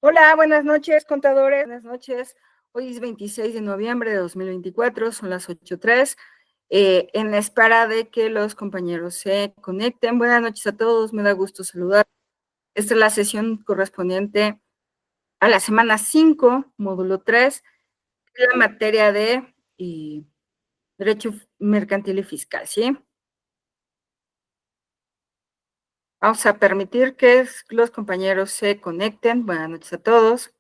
Hola, buenas noches, contadores. Buenas noches. Hoy es 26 de noviembre de 2024, son las 8:03. En la espera de que los compañeros se conecten. Buenas noches a todos, me da gusto saludar. Esta es la sesión correspondiente a la semana 5, módulo 3, de la materia de Derecho Mercantil y Fiscal, ¿sí? Vamos a permitir que los compañeros se conecten. Buenas noches a todos.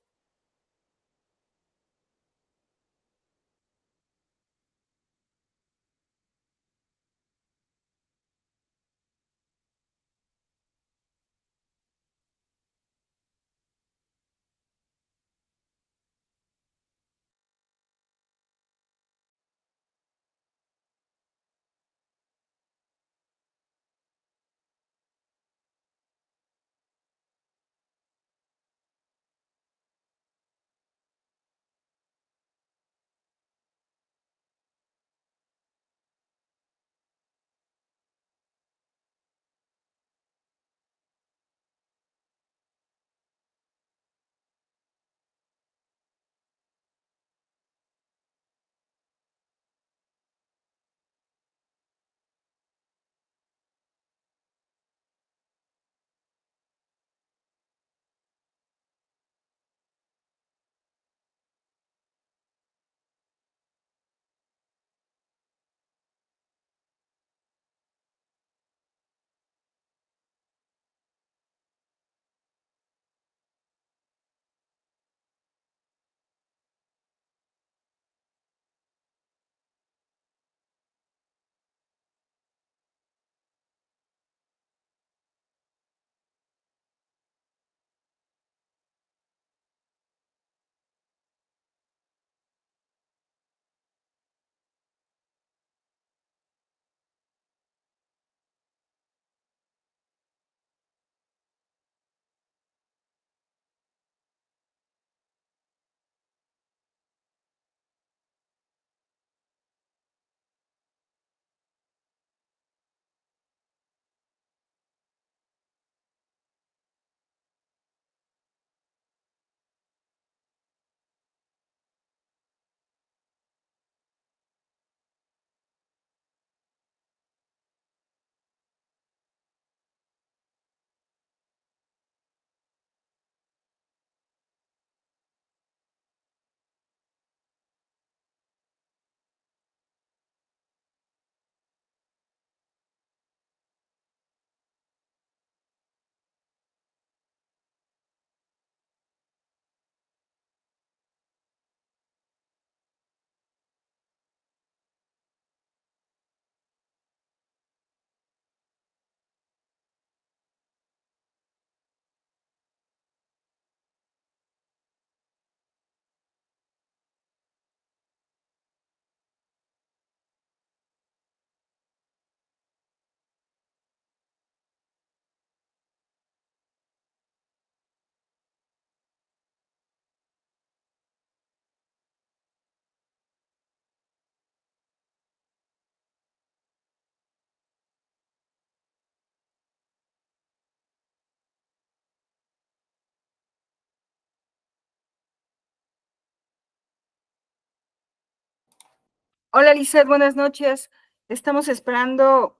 Hola, Lizeth, buenas noches. Estamos esperando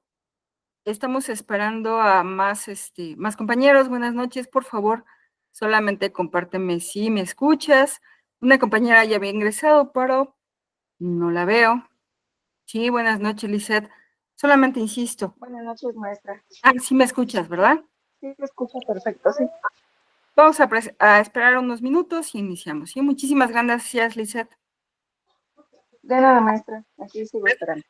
a más compañeros. Buenas noches, por favor, solamente compárteme si me escuchas. Una compañera ya había ingresado, pero no la veo. Sí, buenas noches, Lizeth. Solamente insisto. Buenas noches, maestra. Sí me escuchas, ¿verdad? Sí, se escucha perfecto, sí. Vamos a esperar unos minutos y iniciamos. Sí, muchísimas gracias, Lizeth. De nada, maestra. Aquí sigo esperando.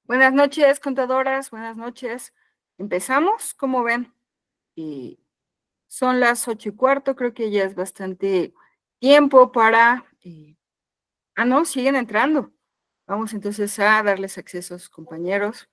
Buenas noches, contadoras, buenas noches. ¿Empezamos? ¿Cómo ven? Y son las 8:15, creo que ya es bastante tiempo para... no, siguen entrando. Vamos entonces a darles acceso a sus compañeros.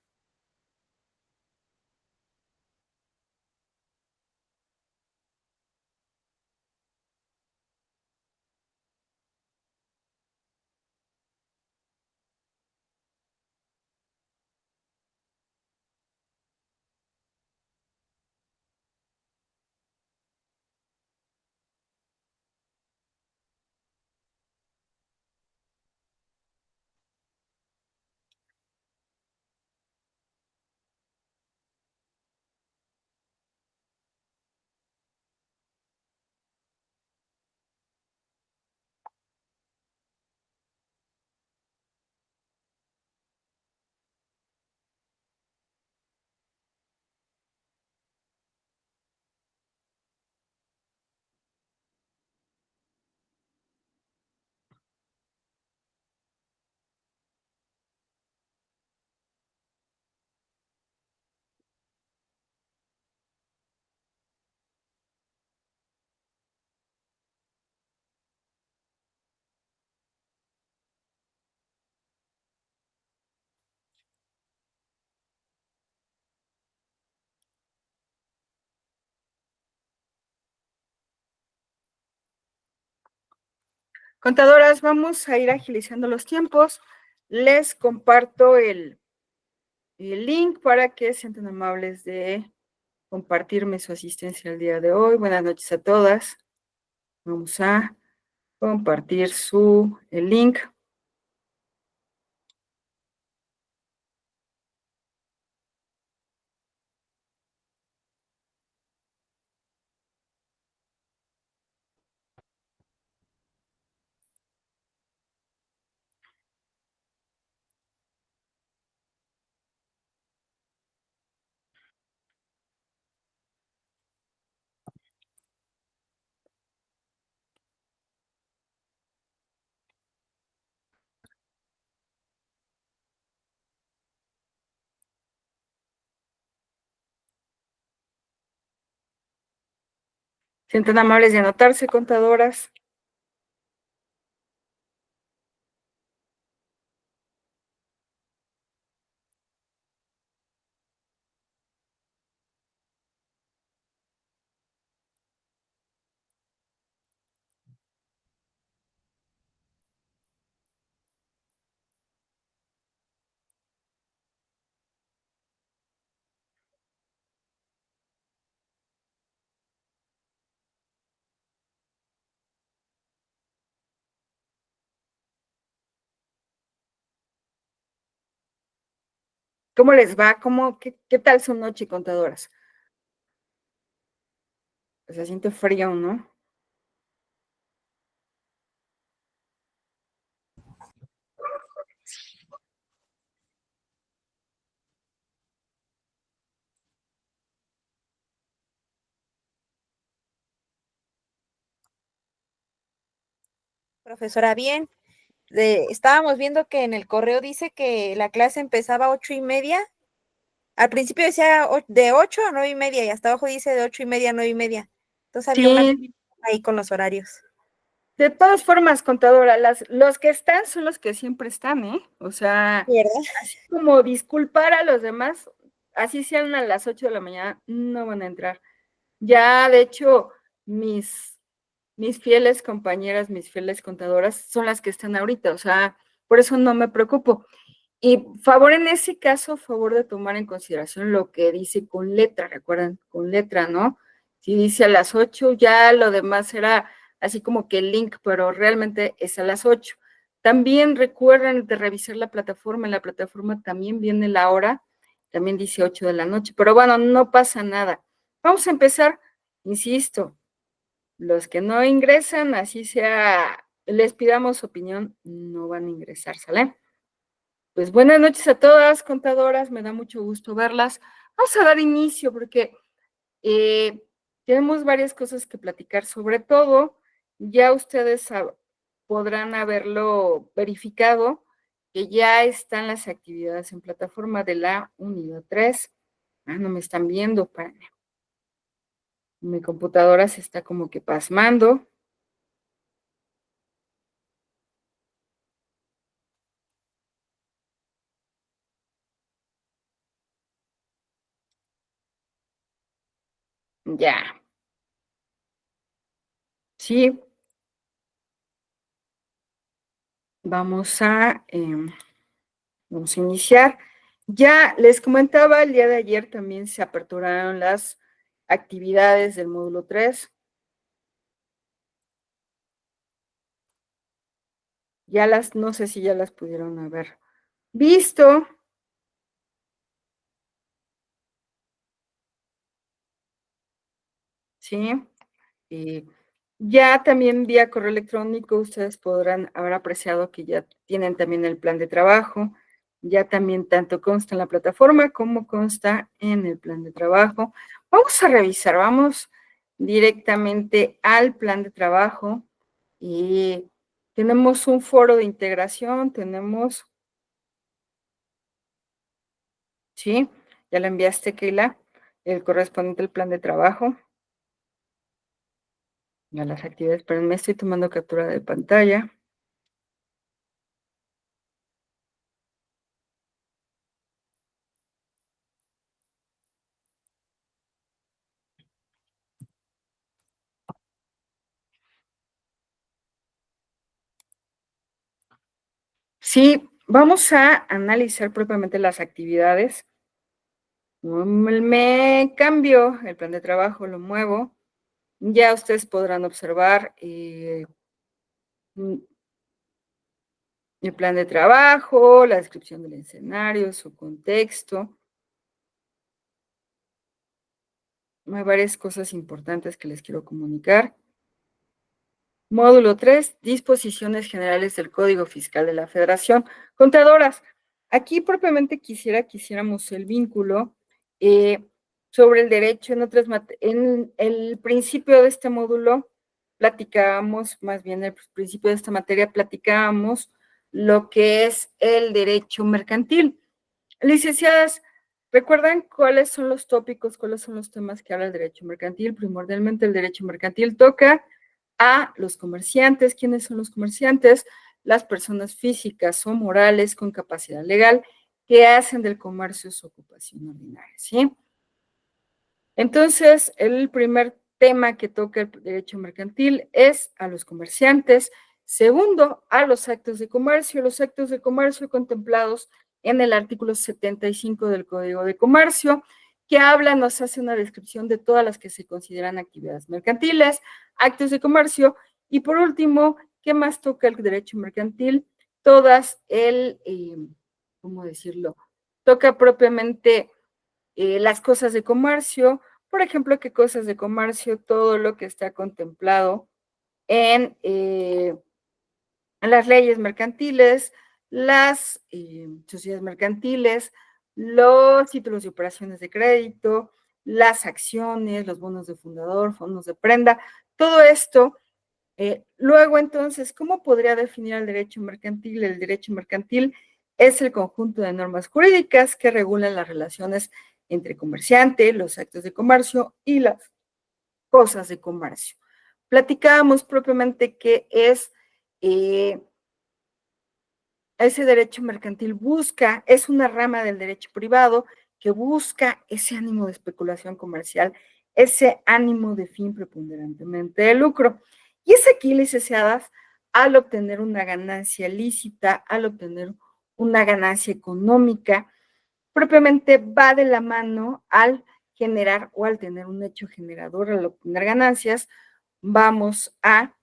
Contadoras, vamos a ir agilizando los tiempos. Les comparto el link para que sean tan amables de compartirme su asistencia el día de hoy. Buenas noches a todas. Vamos a compartir el link. Sean tan amables de anotarse, contadoras. ¿Cómo les va? ¿Qué tal su noche, contadoras? Se siente frío, ¿no? Profesora, bien. Estábamos viendo que en el correo dice que la clase empezaba a 8:30. Al principio decía de 8 a 9:30 y hasta abajo dice de 8:30 a 9:30. Entonces había una Sí, ahí con los horarios. de todas formas, contadora, los que están son los que siempre están, ¿eh? O sea, ¿Verdad? así como disculpar a los demás, así sean a las 8 de la mañana, no van a entrar. Ya, de hecho, mis fieles compañeras, mis fieles contadoras son las que están ahorita, o sea, por eso no me preocupo. Y favor en ese caso, favor de tomar en consideración lo que dice con letra, recuerdan, con letra, ¿no? Si dice a las 8, ya lo demás será así como que el link, pero realmente es a las 8. También recuerden de revisar la plataforma, en la plataforma también viene la hora, también dice 8 de la noche, pero bueno, no pasa nada. Vamos a empezar, insisto, los que no ingresan, así sea, les pidamos opinión, no van a ingresar, ¿sale? Pues buenas noches a todas, contadoras, me da mucho gusto verlas. Vamos a dar inicio porque eh, tenemos varias cosas que platicar, sobre todo, ya ustedes podrán haberlo verificado, que ya están las actividades en plataforma de la unidad 3. No me están viendo, espérenme. Mi computadora se está como que pasmando. Ya. Sí. Vamos a iniciar. Ya les comentaba, el día de ayer también se aperturaron las actividades del módulo 3. No sé si ya las pudieron haber visto. ¿Sí? Ya también vía correo electrónico ustedes podrán haber apreciado que ya tienen también el plan de trabajo. Ya también tanto consta en la plataforma como consta en el plan de trabajo. Vamos a revisar, vamos directamente al plan de trabajo. Y tenemos un foro de integración, ¿sí? Ya lo enviaste, Keila, el correspondiente al plan de trabajo. A las actividades, pero me estoy tomando captura de pantalla. Sí, vamos a analizar propiamente las actividades. Me cambio el plan de trabajo, lo muevo. Ya ustedes podrán observar el plan de trabajo, la descripción del escenario, su contexto. Hay varias cosas importantes que les quiero comunicar. Módulo 3, disposiciones generales del Código Fiscal de la Federación. Contadoras, aquí propiamente quisiéramos el vínculo sobre el derecho en el principio de este módulo platicábamos, más bien el principio de esta materia platicábamos lo que es el derecho mercantil. Licenciadas, ¿recuerdan cuáles son los tópicos, cuáles son los temas que habla el derecho mercantil? Primordialmente el derecho mercantil toca a los comerciantes. ¿Quiénes son los comerciantes? Las personas físicas o morales con capacidad legal que hacen del comercio su ocupación ordinaria, ¿sí? Entonces, el primer tema que toca el derecho mercantil es a los comerciantes. Segundo, a los actos de comercio contemplados en el artículo 75 del Código de Comercio, que nos hace una descripción de todas las que se consideran actividades mercantiles, actos de comercio, y por último, ¿qué más toca el derecho mercantil? ¿Cómo decirlo? Toca propiamente las cosas de comercio, por ejemplo, qué cosas de comercio, todo lo que está contemplado en las leyes mercantiles, las sociedades mercantiles, los títulos de operaciones de crédito, las acciones, los bonos de fundador, fondos de prenda, todo esto. Luego, entonces, ¿cómo podría definir el derecho mercantil? El derecho mercantil es el conjunto de normas jurídicas que regulan las relaciones entre comerciante, los actos de comercio y las cosas de comercio. Platicábamos propiamente qué es ese derecho mercantil es una rama del derecho privado que busca ese ánimo de especulación comercial, ese ánimo de fin preponderantemente de lucro. Y es aquí, licenciadas, al obtener una ganancia lícita, al obtener una ganancia económica, propiamente va de la mano al generar o al tener un hecho generador, al obtener ganancias, vamos a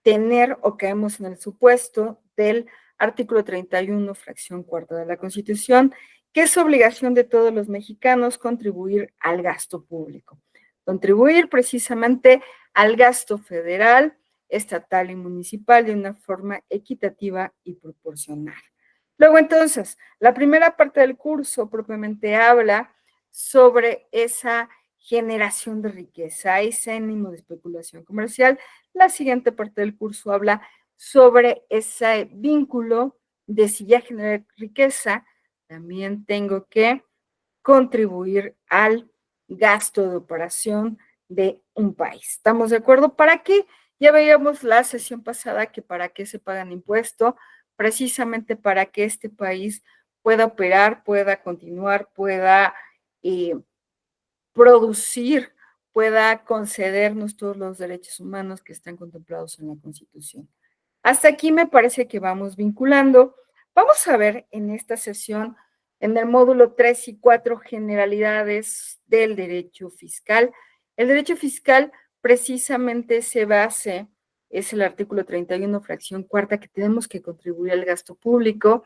tener o caemos en el supuesto del artículo 31, fracción cuarta de la Constitución, que es obligación de todos los mexicanos contribuir al gasto público. Contribuir precisamente al gasto federal, estatal y municipal de una forma equitativa y proporcional. Luego, entonces, la primera parte del curso propiamente habla sobre esa generación de riqueza, ese ánimo de especulación comercial. La siguiente parte del curso habla sobre ese vínculo de si ya generé riqueza, también tengo que contribuir al gasto de operación de un país. ¿Estamos de acuerdo? ¿Para qué? Ya veíamos la sesión pasada que para qué se pagan impuestos, precisamente para que este país pueda operar, pueda continuar, pueda producir, pueda concedernos todos los derechos humanos que están contemplados en la Constitución. Hasta aquí me parece que vamos vinculando. Vamos a ver en esta sesión, en el módulo 3 y 4, generalidades del derecho fiscal. El derecho fiscal precisamente se basa, es el artículo 31, fracción cuarta, que tenemos que contribuir al gasto público.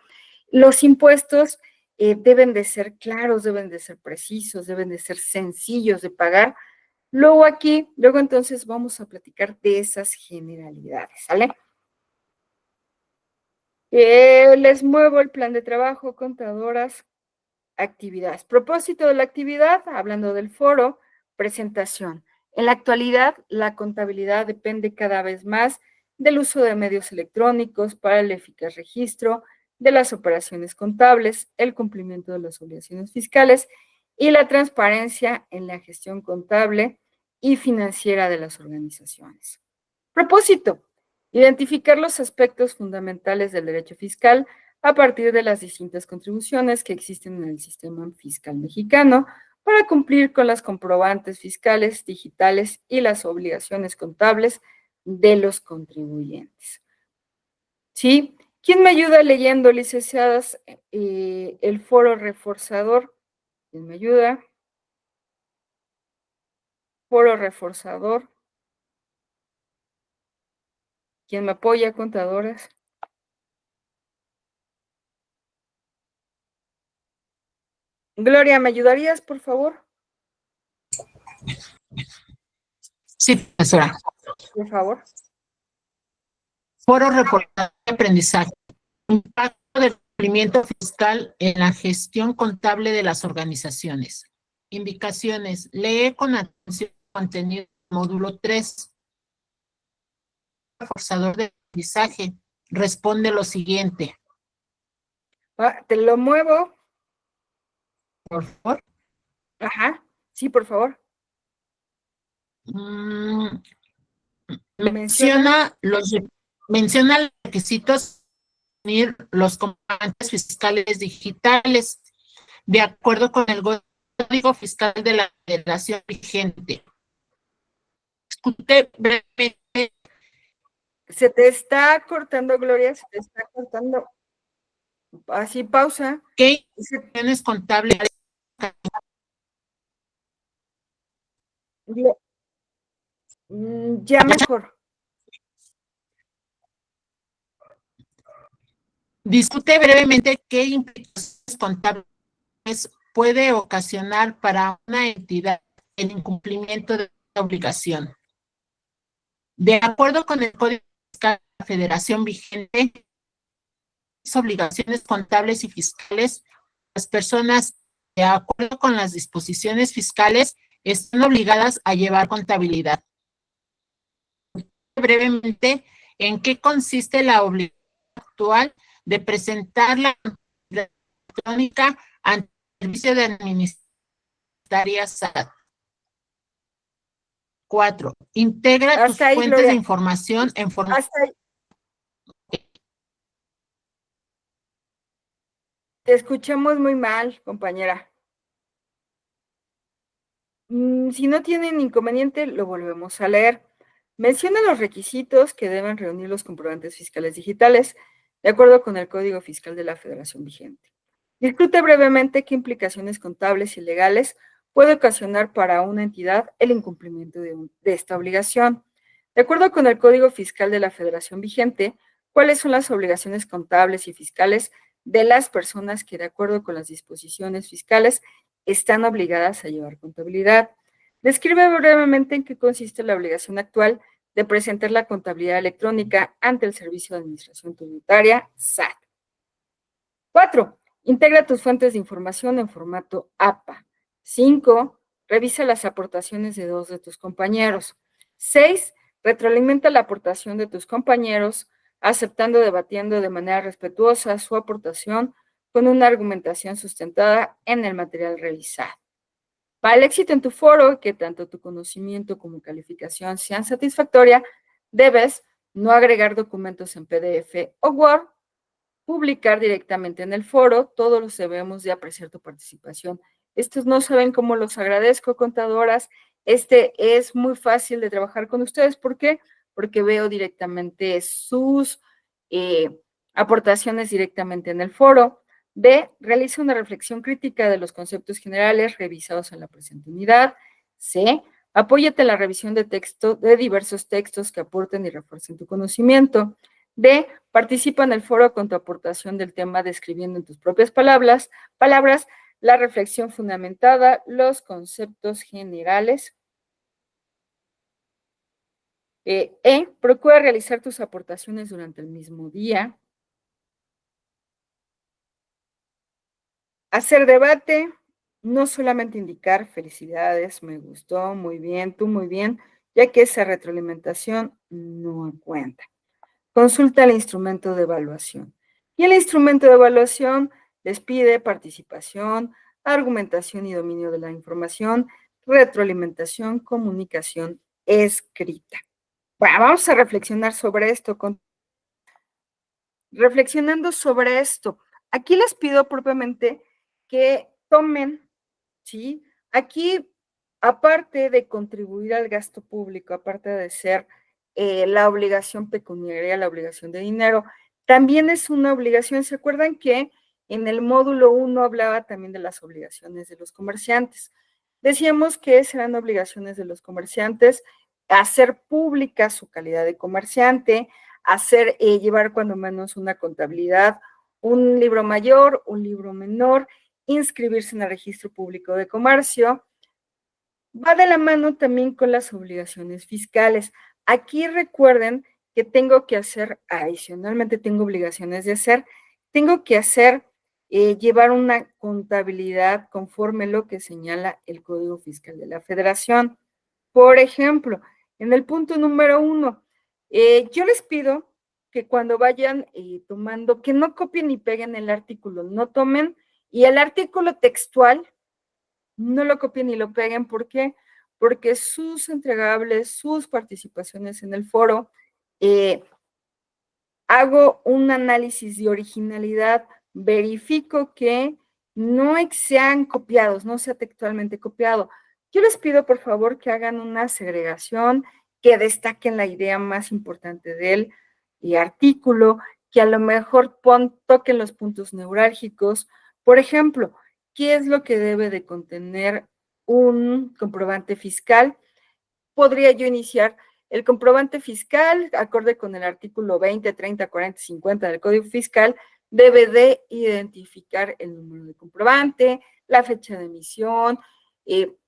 Los impuestos deben de ser claros, deben de ser precisos, deben de ser sencillos de pagar. Luego entonces vamos a platicar de esas generalidades, ¿sale? Les muevo el plan de trabajo, contadoras, actividades. Propósito de la actividad, hablando del foro, presentación. En la actualidad, la contabilidad depende cada vez más del uso de medios electrónicos para el eficaz registro de las operaciones contables, el cumplimiento de las obligaciones fiscales y la transparencia en la gestión contable y financiera de las organizaciones. Propósito, identificar los aspectos fundamentales del derecho fiscal a partir de las distintas contribuciones que existen en el sistema fiscal mexicano para cumplir con las comprobantes fiscales digitales y las obligaciones contables de los contribuyentes. ¿Sí? ¿Quién me ayuda leyendo, licenciadas, el foro reforzador? ¿Quién me ayuda? Foro reforzador. ¿Quién me apoya, contadoras? Gloria, ¿me ayudarías, por favor? Sí, profesora. Por favor. Foro reportaje de aprendizaje. Impacto del cumplimiento fiscal en la gestión contable de las organizaciones. Indicaciones. Lee con atención el contenido del módulo 3. Reforzador de aprendizaje. Responde lo siguiente. Te lo muevo. Por favor. Ajá. Sí, por favor. Menciona los requisitos de los comprobantes fiscales digitales de acuerdo con el Código Fiscal de la Federación vigente. Discute brevemente. Se te está cortando, Gloria, se te está cortando. Así, pausa. ¿Qué instituciones contables? Ya mejor. Discute brevemente qué implicaciones contables puede ocasionar para una entidad el incumplimiento de la obligación. De acuerdo con el Código Fiscal de la Federación vigente, las obligaciones contables y fiscales, las personas, de acuerdo con las disposiciones fiscales, están obligadas a llevar contabilidad. Brevemente, ¿en qué consiste la obligación actual de presentar la contabilidad electrónica ante el Servicio de Administración SAT? 4. Integra tus Hasta ahí, fuentes Gloria. de información en forma. Hasta ahí. Te escuchamos muy mal, compañera. Si no tienen inconveniente, lo volvemos a leer. Menciona los requisitos que deben reunir los comprobantes fiscales digitales, de acuerdo con el Código Fiscal de la Federación vigente. Discute brevemente qué implicaciones contables y legales puede ocasionar para una entidad el incumplimiento de esta obligación. De acuerdo con el Código Fiscal de la Federación vigente, ¿cuáles son las obligaciones contables y fiscales de las personas que, de acuerdo con las disposiciones fiscales, están obligadas a llevar contabilidad? Describe brevemente en qué consiste la obligación actual de presentar la contabilidad electrónica ante el Servicio de Administración Tributaria, SAT. 4. Integra tus fuentes de información en formato APA. 5. Revisa las aportaciones de 2 de tus compañeros. 6. Retroalimenta la aportación de tus compañeros aceptando, debatiendo de manera respetuosa su aportación con una argumentación sustentada en el material realizado. Para el éxito en tu foro, que tanto tu conocimiento como calificación sean satisfactorias, debes no agregar documentos en PDF o Word, publicar directamente en el foro. Todos los debemos de apreciar tu participación. Estos no saben cómo los agradezco, contadoras. Este es muy fácil de trabajar con ustedes. ¿Por qué? Porque veo directamente sus aportaciones directamente en el foro. B, realiza una reflexión crítica de los conceptos generales revisados en la presente unidad. C, apóyate en la revisión de diversos textos que aporten y refuercen tu conocimiento. D, participa en el foro con tu aportación del tema describiendo en tus propias palabras la reflexión fundamentada, los conceptos generales. Procura realizar tus aportaciones durante el mismo día. Hacer debate, no solamente indicar felicidades, me gustó, muy bien, tú muy bien, ya que esa retroalimentación no cuenta. Consulta el instrumento de evaluación. Y el instrumento de evaluación les pide participación, argumentación y dominio de la información, retroalimentación, comunicación escrita. Bueno, vamos a reflexionar sobre esto. Reflexionando sobre esto, aquí les pido propiamente que tomen, ¿sí? Aquí, aparte de contribuir al gasto público, aparte de ser la obligación pecuniaria, la obligación de dinero, también es una obligación. ¿Se acuerdan que en el módulo 1 hablaba también de las obligaciones de los comerciantes? Decíamos que serán obligaciones de los comerciantes hacer pública su calidad de comerciante, hacer, llevar cuando menos una contabilidad, un libro mayor, un libro menor, inscribirse en el registro público de comercio. Va de la mano también con las obligaciones fiscales. Aquí recuerden que tengo que hacer, adicionalmente tengo obligaciones de hacer, tengo que hacer, llevar una contabilidad conforme lo que señala el Código Fiscal de la Federación. Por ejemplo, en el punto número 1, yo les pido que cuando vayan tomando, que no copien ni peguen el artículo, no tomen, y el artículo textual, no lo copien ni lo peguen. ¿Por qué? Porque sus entregables, sus participaciones en el foro, hago un análisis de originalidad, verifico que no sean copiados, no sea textualmente copiado. Yo les pido, por favor, que hagan una segregación, que destaquen la idea más importante del artículo, que a lo mejor toquen los puntos neurálgicos. Por ejemplo, ¿qué es lo que debe de contener un comprobante fiscal? Podría yo iniciar el comprobante fiscal, acorde con el artículo 20, 30, 40, 50 del Código Fiscal, debe de identificar el número de comprobante, la fecha de emisión,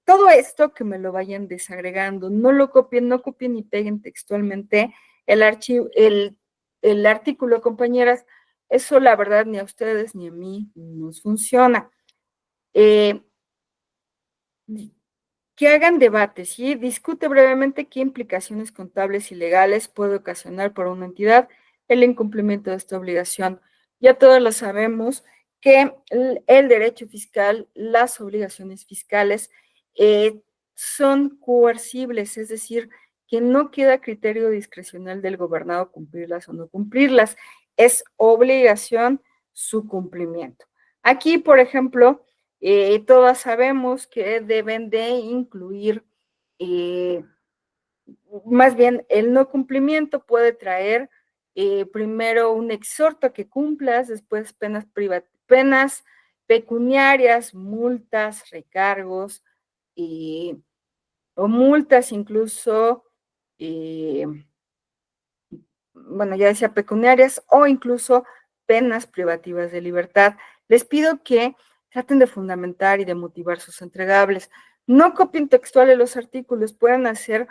todo esto que me lo vayan desagregando. No lo copien, no copien ni peguen textualmente el artículo, compañeras. Eso, la verdad, ni a ustedes ni a mí nos funciona. Que hagan debates, ¿sí? Discute brevemente qué implicaciones contables y legales puede ocasionar para una entidad el incumplimiento de esta obligación. Ya todos lo sabemos que el derecho fiscal, las obligaciones fiscales son coercibles, es decir, que no queda criterio discrecional del gobernado cumplirlas o no cumplirlas. Es obligación su cumplimiento. Aquí, por ejemplo, todas sabemos que deben de incluir, más bien el no cumplimiento puede traer primero un exhorto a que cumplas, después penas pecuniarias, multas, recargos, o multas incluso, bueno, ya decía pecuniarias, o incluso penas privativas de libertad. Les pido que traten de fundamentar y de motivar sus entregables. No copien textuales los artículos, pueden hacer,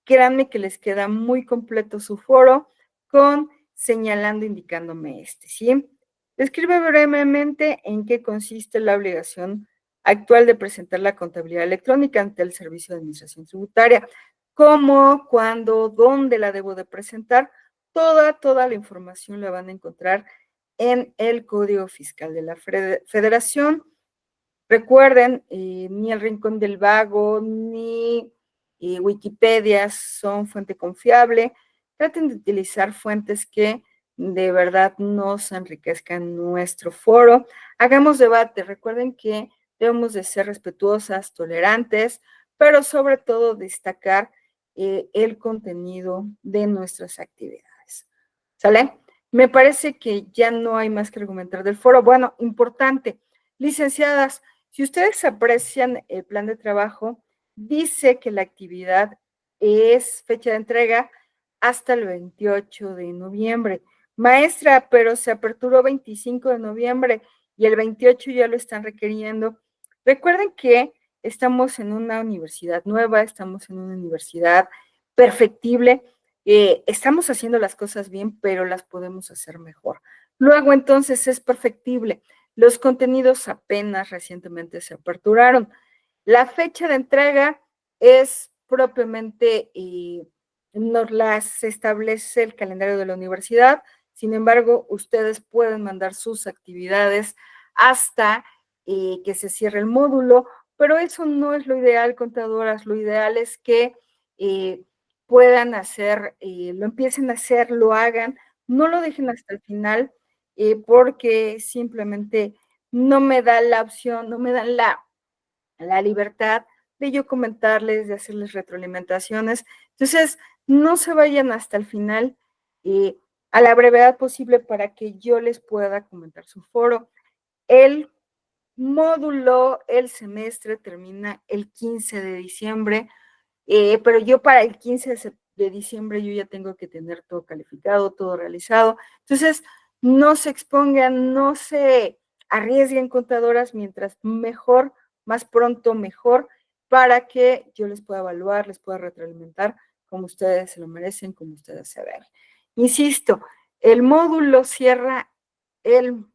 créanme que les queda muy completo su foro con señalando, indicándome ¿sí? Describe brevemente en qué consiste la obligación actual de presentar la contabilidad electrónica ante el Servicio de Administración Tributaria. ¿Cómo, cuándo, dónde la debo de presentar? toda la información la van a encontrar en el Código Fiscal de la Federación. Recuerden, ni el Rincón del Vago, ni Wikipedia son fuente confiable. Traten de utilizar fuentes que de verdad nos enriquezcan nuestro foro. Hagamos debate. Recuerden que debemos de ser respetuosas, tolerantes, pero sobre todo destacar el contenido de nuestras actividades. ¿Sale? Me parece que ya no hay más que argumentar del foro. Bueno, importante, licenciadas, si ustedes aprecian el plan de trabajo, dice que la actividad es fecha de entrega hasta el 28 de noviembre. Maestra, pero se aperturó 25 de noviembre y el 28 ya lo están requiriendo. Recuerden que estamos en una universidad nueva, estamos en una universidad perfectible, estamos haciendo las cosas bien, pero las podemos hacer mejor. Luego, entonces, es perfectible. Los contenidos apenas recientemente se aperturaron. La fecha de entrega es propiamente, nos las establece el calendario de la universidad. Sin embargo, ustedes pueden mandar sus actividades hasta que se cierre el módulo, pero eso no es lo ideal, contadoras. Lo ideal es que puedan hacer, lo empiecen a hacer, lo hagan, no lo dejen hasta el final, porque simplemente no me da la opción, no me dan la libertad de yo comentarles, de hacerles retroalimentaciones. Entonces, no se vayan hasta el final, a la brevedad posible para que yo les pueda comentar su foro. El módulo, el semestre termina el 15 de diciembre, pero yo para el 15 de diciembre yo ya tengo que tener todo calificado, todo realizado. Entonces, no se expongan, no se arriesguen, contadoras, mientras mejor, más pronto mejor, para que yo les pueda evaluar, les pueda retroalimentar como ustedes se lo merecen, como ustedes se ven. Insisto, el módulo cierra, el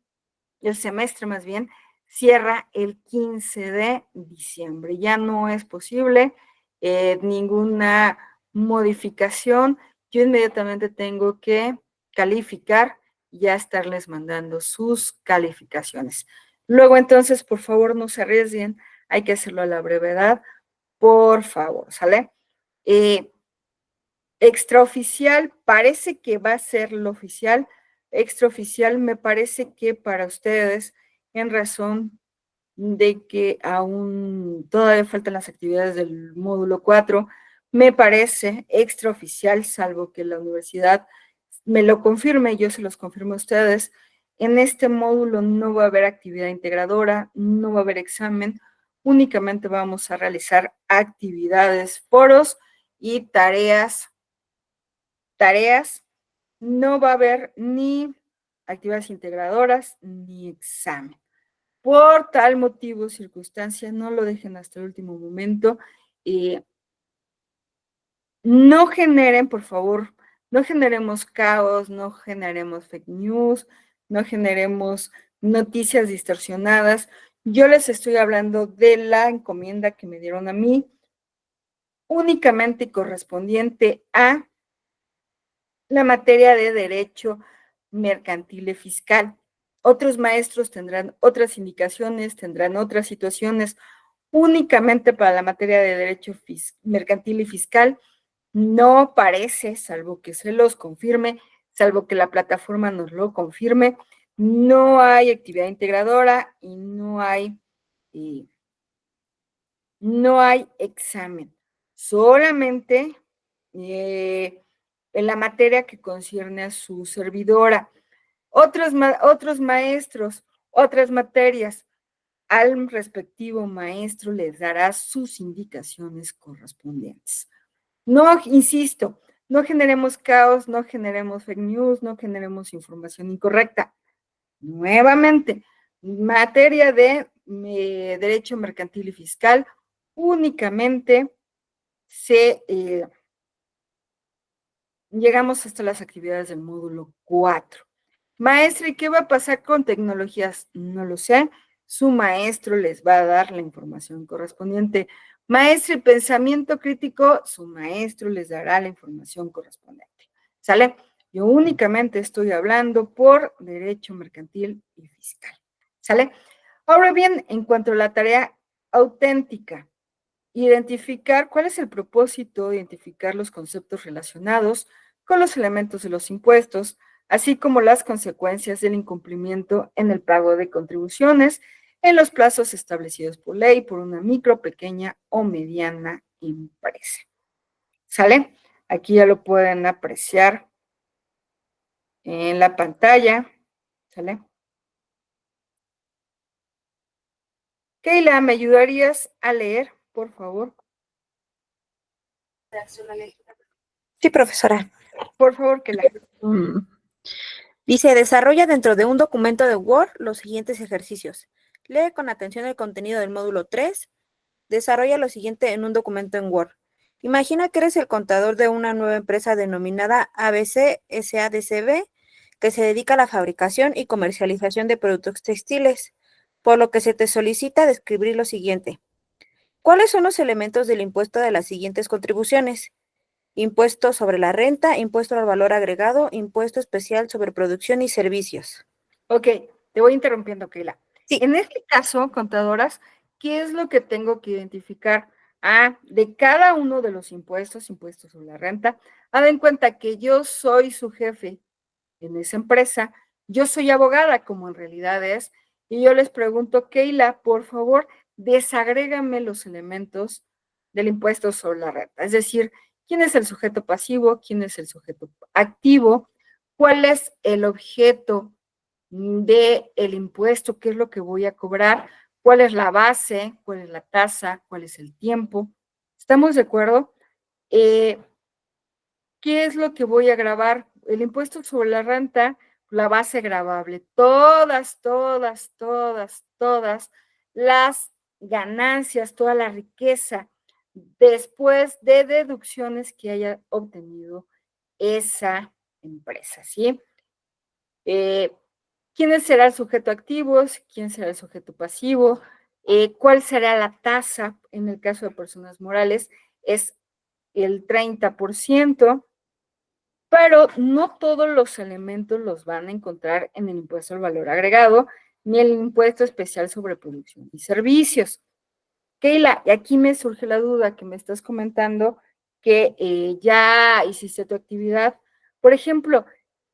semestre más bien, cierra el 15 de diciembre. Ya no es posible ninguna modificación. Yo inmediatamente tengo que calificar y ya estarles mandando sus calificaciones. Luego, entonces, por favor, no se arriesguen. Hay que hacerlo a la brevedad. Por favor, ¿sale? Extraoficial, parece que va a ser lo oficial. Extraoficial, me parece que para ustedes, en razón de que aún todavía faltan las actividades del módulo 4, me parece extraoficial, salvo que la universidad me lo confirme, yo se los confirmo a ustedes. En este módulo no va a haber actividad integradora, no va a haber examen, únicamente vamos a realizar actividades, foros y tareas. No va a haber ni actividades integradoras ni examen. Por tal motivo, circunstancia, no lo dejen hasta el último momento. No generen, por favor, no generemos caos, no generemos fake news, no generemos noticias distorsionadas. Yo les estoy hablando de la encomienda que me dieron a mí, únicamente correspondiente a la materia de derecho mercantil y fiscal. Otros maestros tendrán otras indicaciones, tendrán otras situaciones. Únicamente para la materia de derecho mercantil y fiscal no parece, salvo que se los confirme, salvo que la plataforma nos lo confirme, no hay actividad integradora y no hay examen. Solamente en la materia que concierne a su servidora. Otros maestros, otras materias, al respectivo maestro les dará sus indicaciones correspondientes. No, insisto, no generemos caos, no generemos fake news, no generemos información incorrecta. Nuevamente, materia de derecho mercantil y fiscal, únicamente llegamos hasta las actividades del módulo 4. Maestra, ¿y qué va a pasar con tecnologías? No lo sé. Su maestro les va a dar la información correspondiente. Maestra, y pensamiento crítico, su maestro les dará la información correspondiente. ¿Sale? Yo únicamente estoy hablando por derecho mercantil y fiscal. ¿Sale? Ahora bien, en cuanto a la tarea auténtica, identificar cuál es el propósito, identificar los conceptos relacionados con los elementos de los impuestos, así como las consecuencias del incumplimiento en el pago de contribuciones en los plazos establecidos por ley por una micro, pequeña o mediana empresa. ¿Sale? Aquí ya lo pueden apreciar en la pantalla. ¿Sale? Keila, ¿me ayudarías a leer, por favor? Sí, profesora. Por favor, Keila. Dice, desarrolla dentro de un documento de Word los siguientes ejercicios. Lee con atención el contenido del módulo 3. Desarrolla lo siguiente en un documento en Word. Imagina que eres el contador de una nueva empresa denominada ABC SADCB, que se dedica a la fabricación y comercialización de productos textiles, por lo que se te solicita describir lo siguiente. ¿Cuáles son los elementos del impuesto de las siguientes contribuciones? Impuesto sobre la renta, impuesto al valor agregado, impuesto especial sobre producción y servicios. Ok, te voy interrumpiendo, Keila. Sí. En este caso, contadoras, ¿qué es lo que tengo que identificar? De cada uno de los impuestos sobre la renta, hagan en cuenta que yo soy su jefe en esa empresa, yo soy abogada, como en realidad es, y yo les pregunto, Keila, por favor, desagrégame los elementos del impuesto sobre la renta. Es decir, ¿quién es el sujeto pasivo? ¿Quién es el sujeto activo? ¿Cuál es el objeto del impuesto? ¿Qué es lo que voy a cobrar? ¿Cuál es la base? ¿Cuál es la tasa? ¿Cuál es el tiempo? ¿Estamos de acuerdo? ¿Qué es lo que voy a grabar? El impuesto sobre la renta, la base gravable. Todas las ganancias, toda la riqueza después de deducciones que haya obtenido esa empresa, ¿sí? ¿Quién será el sujeto activo? ¿Quién será el sujeto pasivo? ¿Cuál será la tasa en el caso de personas morales? Es el 30%, pero no todos los elementos los van a encontrar en el impuesto al valor agregado, ni el impuesto especial sobre producción y servicios. Keila, y aquí me surge la duda que me estás comentando que ya hiciste tu actividad. Por ejemplo,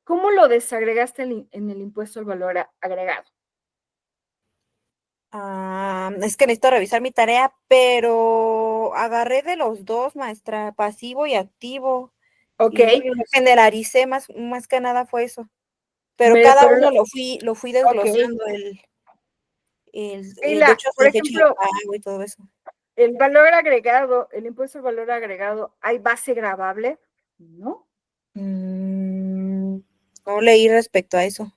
¿cómo lo desagregaste en el impuesto al valor agregado? Es que necesito revisar mi tarea, pero agarré de los dos, maestra, pasivo y activo. Ok. Y lo generaricé, más que nada fue eso. Pero cada uno lo fui desglosando, okay. De hecho, por la fecha de ejemplo, pago y todo eso. El valor agregado, el impuesto al valor agregado, ¿hay base gravable? No. No leí respecto a eso.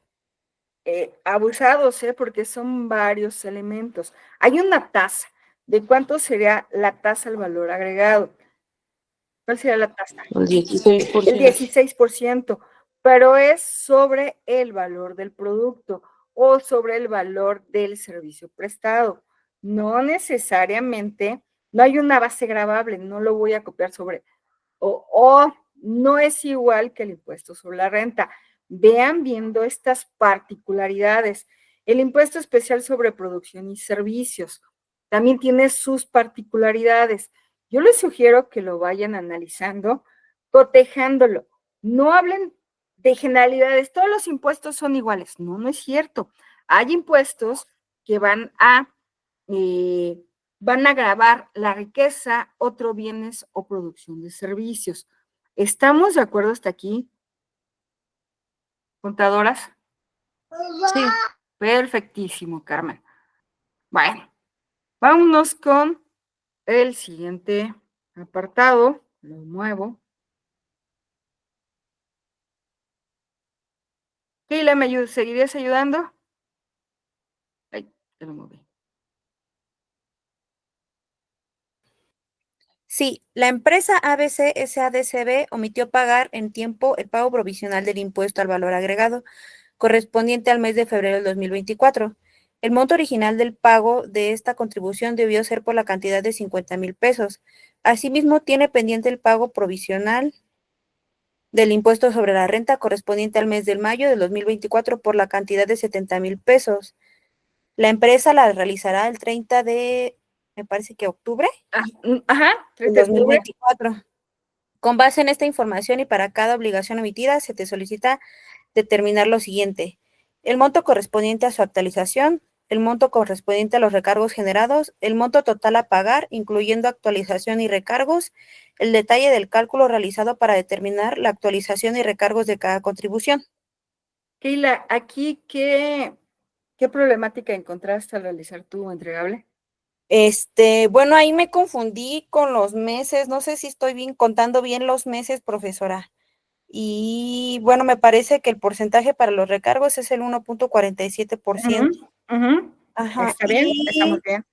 Abusados, porque son varios elementos. Hay una tasa. ¿De cuánto sería la tasa al valor agregado? ¿Cuál sería la tasa? El 16%. El 16%, pero es sobre el valor del producto o sobre el valor del servicio prestado. No necesariamente, no hay una base gravable, no lo voy a copiar sobre, o no es igual que el impuesto sobre la renta. Vean viendo estas particularidades. El impuesto especial sobre producción y servicios también tiene sus particularidades. Yo les sugiero que lo vayan analizando, cotejándolo. No hablen de generalidades, todos los impuestos son iguales. No, no es cierto. Hay impuestos que van a gravar la riqueza, otros bienes o producción de servicios. ¿Estamos de acuerdo hasta aquí, contadoras? Sí. Perfectísimo, Carmen. Bueno, vámonos con el siguiente apartado. Lo muevo. Keila, ¿seguirías ayudando? Ay, te lo moví. Sí, la empresa ABC SADCB omitió pagar en tiempo el pago provisional del impuesto al valor agregado correspondiente al mes de febrero del 2024. El monto original del pago de esta contribución debió ser por la cantidad de 50,000 pesos. Asimismo, tiene pendiente el pago provisional del impuesto sobre la renta correspondiente al mes de mayo del 2024 por la cantidad de 70,000 pesos. La empresa la realizará el 30 de, me parece que octubre Ajá, del 30 de octubre. 2024. Con base en esta información y para cada obligación emitida, se te solicita determinar lo siguiente: el monto correspondiente a su actualización, el monto correspondiente a los recargos generados, el monto total a pagar, incluyendo actualización y recargos, el detalle del cálculo realizado para determinar la actualización y recargos de cada contribución. Keila, aquí, ¿qué problemática encontraste al realizar tu entregable? Bueno, ahí me confundí con los meses, no sé si estoy bien contando bien los meses, profesora. Y bueno, me parece que el porcentaje para los recargos es el 1.47%. Ajá, Está bien, estamos y bien.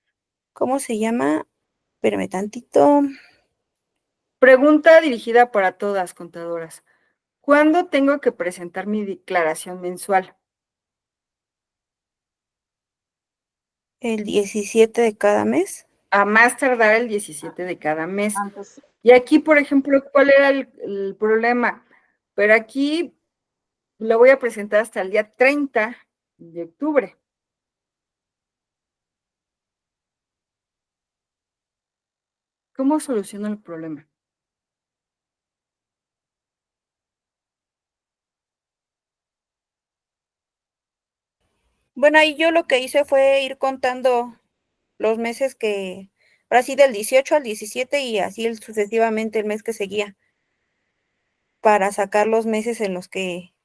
¿cómo se llama? Espérame tantito. Pregunta dirigida para todas contadoras. ¿Cuándo tengo que presentar mi declaración mensual? El 17 de cada mes. A más tardar el 17 de cada mes. Antes. Y aquí, por ejemplo, ¿cuál era el problema? Pero aquí lo voy a presentar hasta el día 30 de octubre. ¿Cómo soluciono el problema? Bueno, ahí yo lo que hice fue ir contando los meses que, ahora sí, del 18 al 17 y así sucesivamente el mes que seguía, para sacar los meses en los que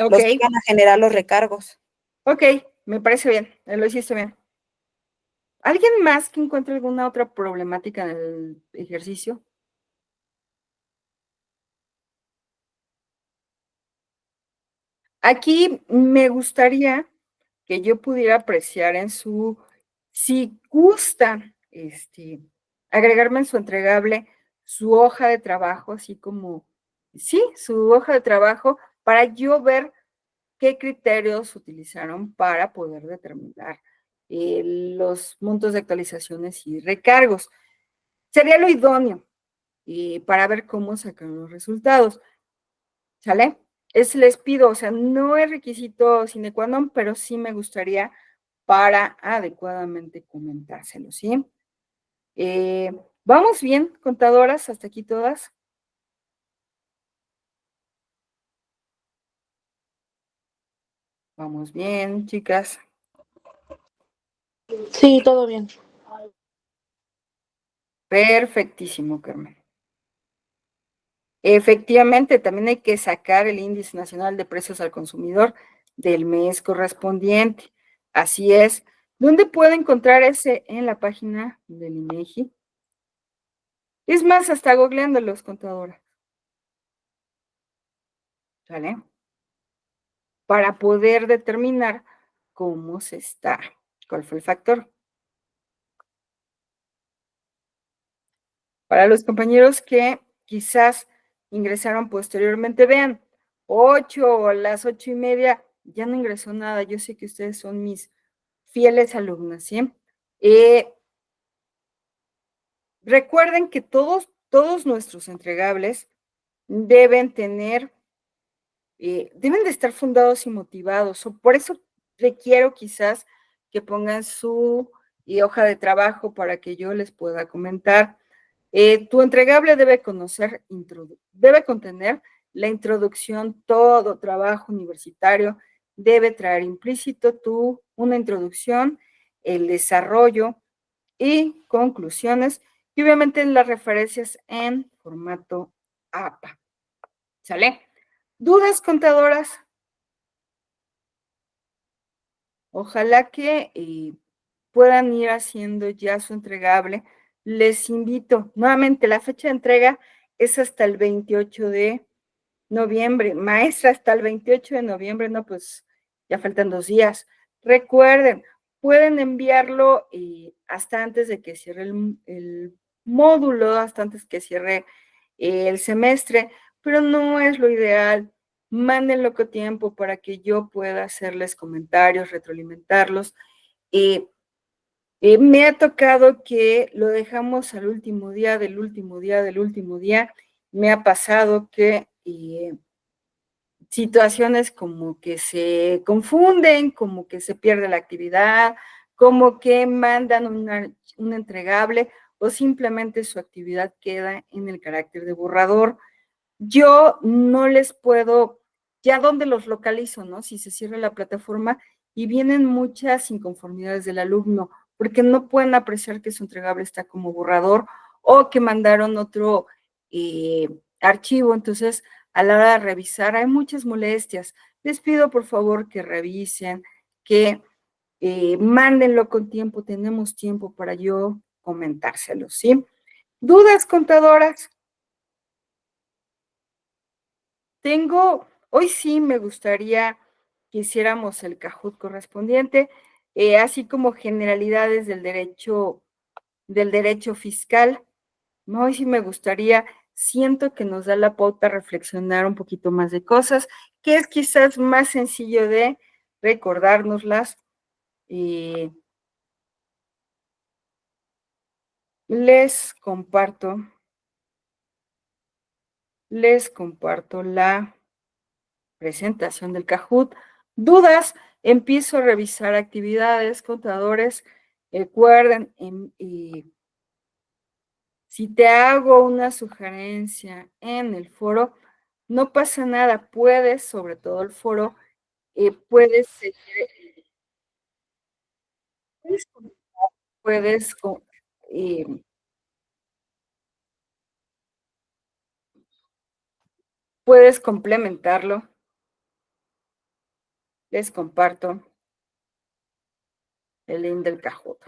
Ok, los que iban a generar los recargos. ok, me parece bien, lo hiciste bien. ¿Alguien más que encuentre alguna otra problemática en el ejercicio? Aquí me gustaría que yo pudiera apreciar si gustan, agregarme en su entregable su hoja de trabajo, así como, sí, su hoja de trabajo, para yo ver qué criterios utilizaron para poder determinar los montos de actualizaciones y recargos. Sería lo idóneo para ver cómo sacan los resultados. ¿Sale? Les pido, o sea, no es requisito sine qua non, pero sí me gustaría para adecuadamente comentárselo, ¿sí? ¿Vamos bien, contadoras? ¿Hasta aquí todas? Vamos bien, chicas. Sí, todo bien. Perfectísimo, Carmen. Efectivamente, también hay que sacar el índice nacional de precios al consumidor del mes correspondiente. Así es. ¿Dónde puedo encontrar ese? En la página del INEGI. Es más, hasta googleándolos, contadora. ¿Sale? Para poder determinar cómo se está, cuál fue el factor. Para los compañeros que quizás ingresaron posteriormente, vean, 8 o las 8:30, ya no ingresó nada. Yo sé que ustedes son mis fieles alumnas, ¿sí? Recuerden que todos nuestros entregables deben tener, deben de estar fundados y motivados. Por eso requiero quizás que pongan su hoja de trabajo para que yo les pueda comentar. Tu entregable debe contener la introducción, todo trabajo universitario debe traer implícito una introducción, el desarrollo y conclusiones, y obviamente las referencias en formato APA. ¿Sale? ¿Dudas, contadoras? Ojalá que puedan ir haciendo ya su entregable. Les invito, nuevamente, la fecha de entrega es hasta el 28 de noviembre. Maestra, hasta el 28 de noviembre, no, pues ya faltan 2 días. Recuerden, pueden enviarlo hasta antes de que cierre el módulo, hasta antes que cierre el semestre, pero no es lo ideal. Mándenlo con tiempo para que yo pueda hacerles comentarios, retroalimentarlos. Me ha tocado que lo dejamos al último día del último día del último día. Me ha pasado que situaciones como que se confunden, como que se pierde la actividad, como que mandan un entregable o simplemente su actividad queda en el carácter de borrador. Yo no les puedo, ya donde los localizo, ¿no? Si se cierra la plataforma y vienen muchas inconformidades del alumno, porque no pueden apreciar que su entregable está como borrador o que mandaron otro archivo. Entonces, a la hora de revisar, hay muchas molestias. Les pido, por favor, que revisen, que mándenlo con tiempo. Tenemos tiempo para yo comentárselo, ¿sí? ¿Dudas, contadoras? Hoy sí me gustaría que hiciéramos el Kahoot correspondiente, así como generalidades del derecho fiscal. No, hoy sí me gustaría, siento que nos da la pauta a reflexionar un poquito más de cosas, que es quizás más sencillo de recordárnoslas. Les comparto la presentación del Kahoot. ¿Dudas? Empiezo a revisar actividades, contadores. Recuerden, si te hago una sugerencia en el foro, no pasa nada, puedes, sobre todo el foro, puedes seguir, puedes, eh, puedes complementarlo. Les comparto el link del Kahoot.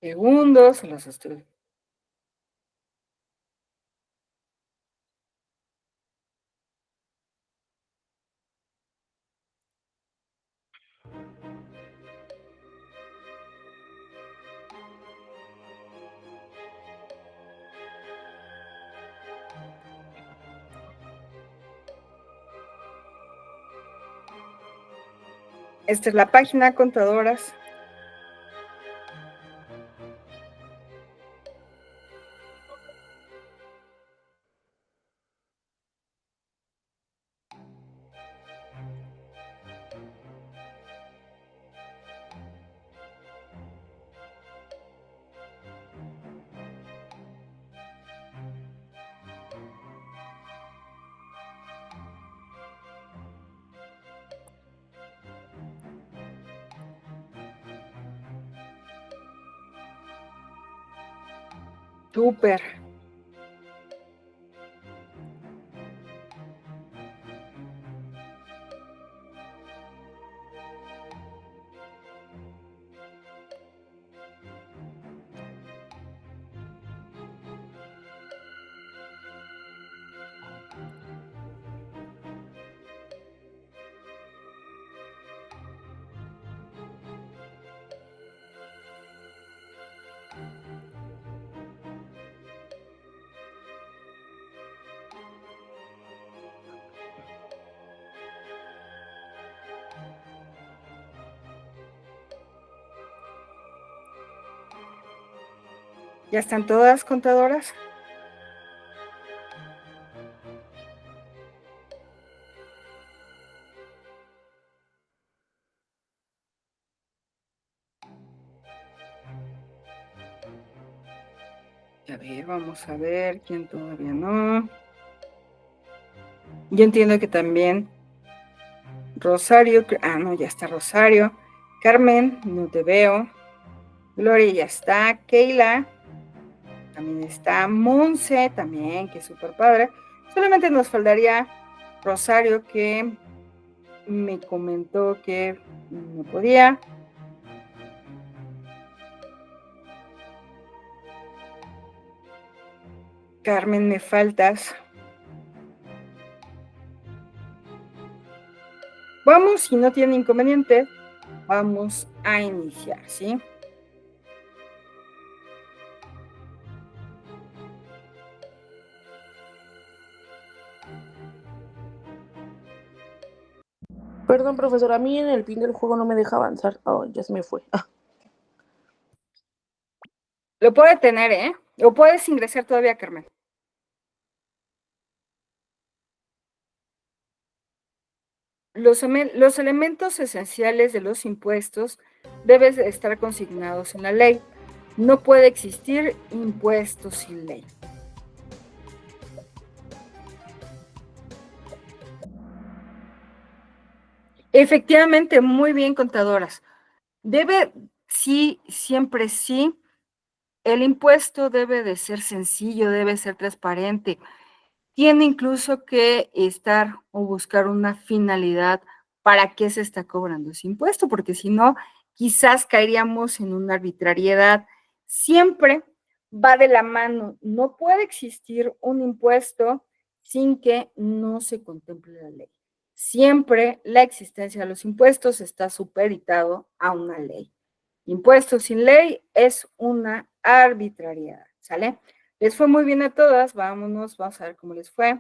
Segundos, los estoy. Esta es la página, contadoras. Súper. ¿Ya están todas, contadoras? A ver, vamos a ver quién todavía no. Yo entiendo que también Rosario, no, ya está Rosario. Carmen, no te veo. Gloria ya está. Keila también está. Monse también, que es súper padre. Solamente nos faltaría Rosario, que me comentó que no podía. Carmen, me faltas. Vamos, si no tiene inconveniente, vamos a iniciar, ¿sí? Perdón, profesor, a mí en el fin del juego no me deja avanzar. Oh, ya se me fue. Lo puede tener, ¿eh? O puedes ingresar todavía, Carmen. Los elementos esenciales de los impuestos deben estar consignados en la ley. No puede existir impuestos sin ley. Efectivamente, muy bien, contadoras. Sí, siempre sí. El impuesto debe de ser sencillo, debe ser transparente. Tiene incluso que estar o buscar una finalidad para qué se está cobrando ese impuesto, porque si no, quizás caeríamos en una arbitrariedad. Siempre va de la mano. No puede existir un impuesto sin que no se contemple la ley. Siempre la existencia de los impuestos está supeditado a una ley. Impuestos sin ley es una arbitrariedad, ¿sale? Les fue muy bien a todas, vámonos, vamos a ver cómo les fue.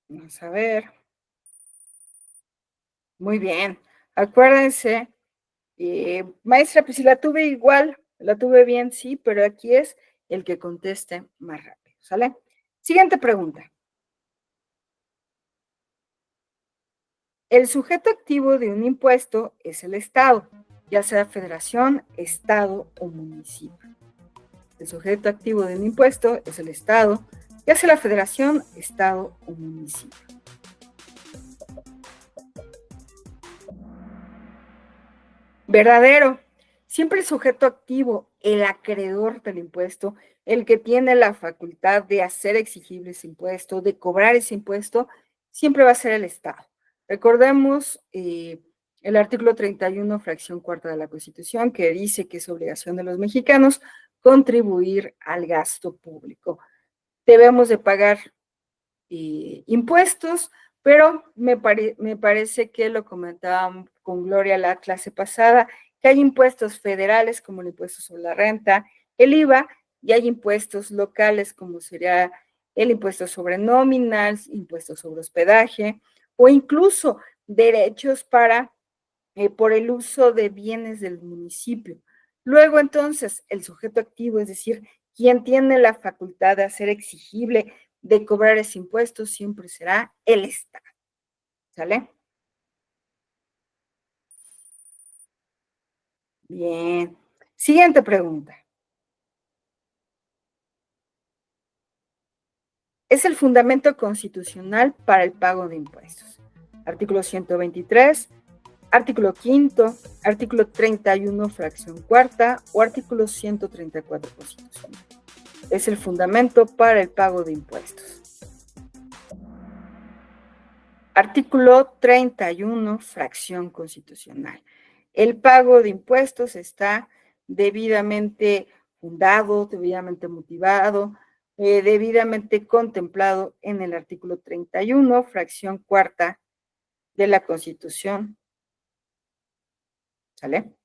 Vamos a ver. Muy bien. Acuérdense, maestra, pues si la tuve igual, la tuve bien, sí, pero aquí es el que conteste más rápido, ¿sale? Siguiente pregunta. El sujeto activo de un impuesto es el Estado, ya sea federación, Estado o municipio. El sujeto activo de un impuesto es el Estado, ya sea la federación, Estado o municipio. Verdadero. Siempre el sujeto activo, el acreedor del impuesto, el que tiene la facultad de hacer exigible ese impuesto, de cobrar ese impuesto, siempre va a ser el Estado. Recordemos el artículo 31, fracción cuarta de la Constitución, que dice que es obligación de los mexicanos contribuir al gasto público. Debemos de pagar impuestos, pero me parece que lo comentábamos con Gloria la clase pasada, que hay impuestos federales como el impuesto sobre la renta, el IVA, y hay impuestos locales como sería el impuesto sobre nóminas, impuestos sobre hospedaje, o incluso derechos por el uso de bienes del municipio. Luego, entonces, el sujeto activo, es decir, quien tiene la facultad de hacer exigible, de cobrar ese impuesto, siempre será el Estado. ¿Sale? Bien. Siguiente pregunta. Es el fundamento constitucional para el pago de impuestos. Artículo 123, artículo 5º, artículo 31, fracción cuarta o artículo 134 constitucional. Es el fundamento para el pago de impuestos. Artículo 31, fracción constitucional. El pago de impuestos está debidamente fundado, debidamente motivado, debidamente contemplado en el artículo 31, fracción cuarta de la Constitución. ¿Sale?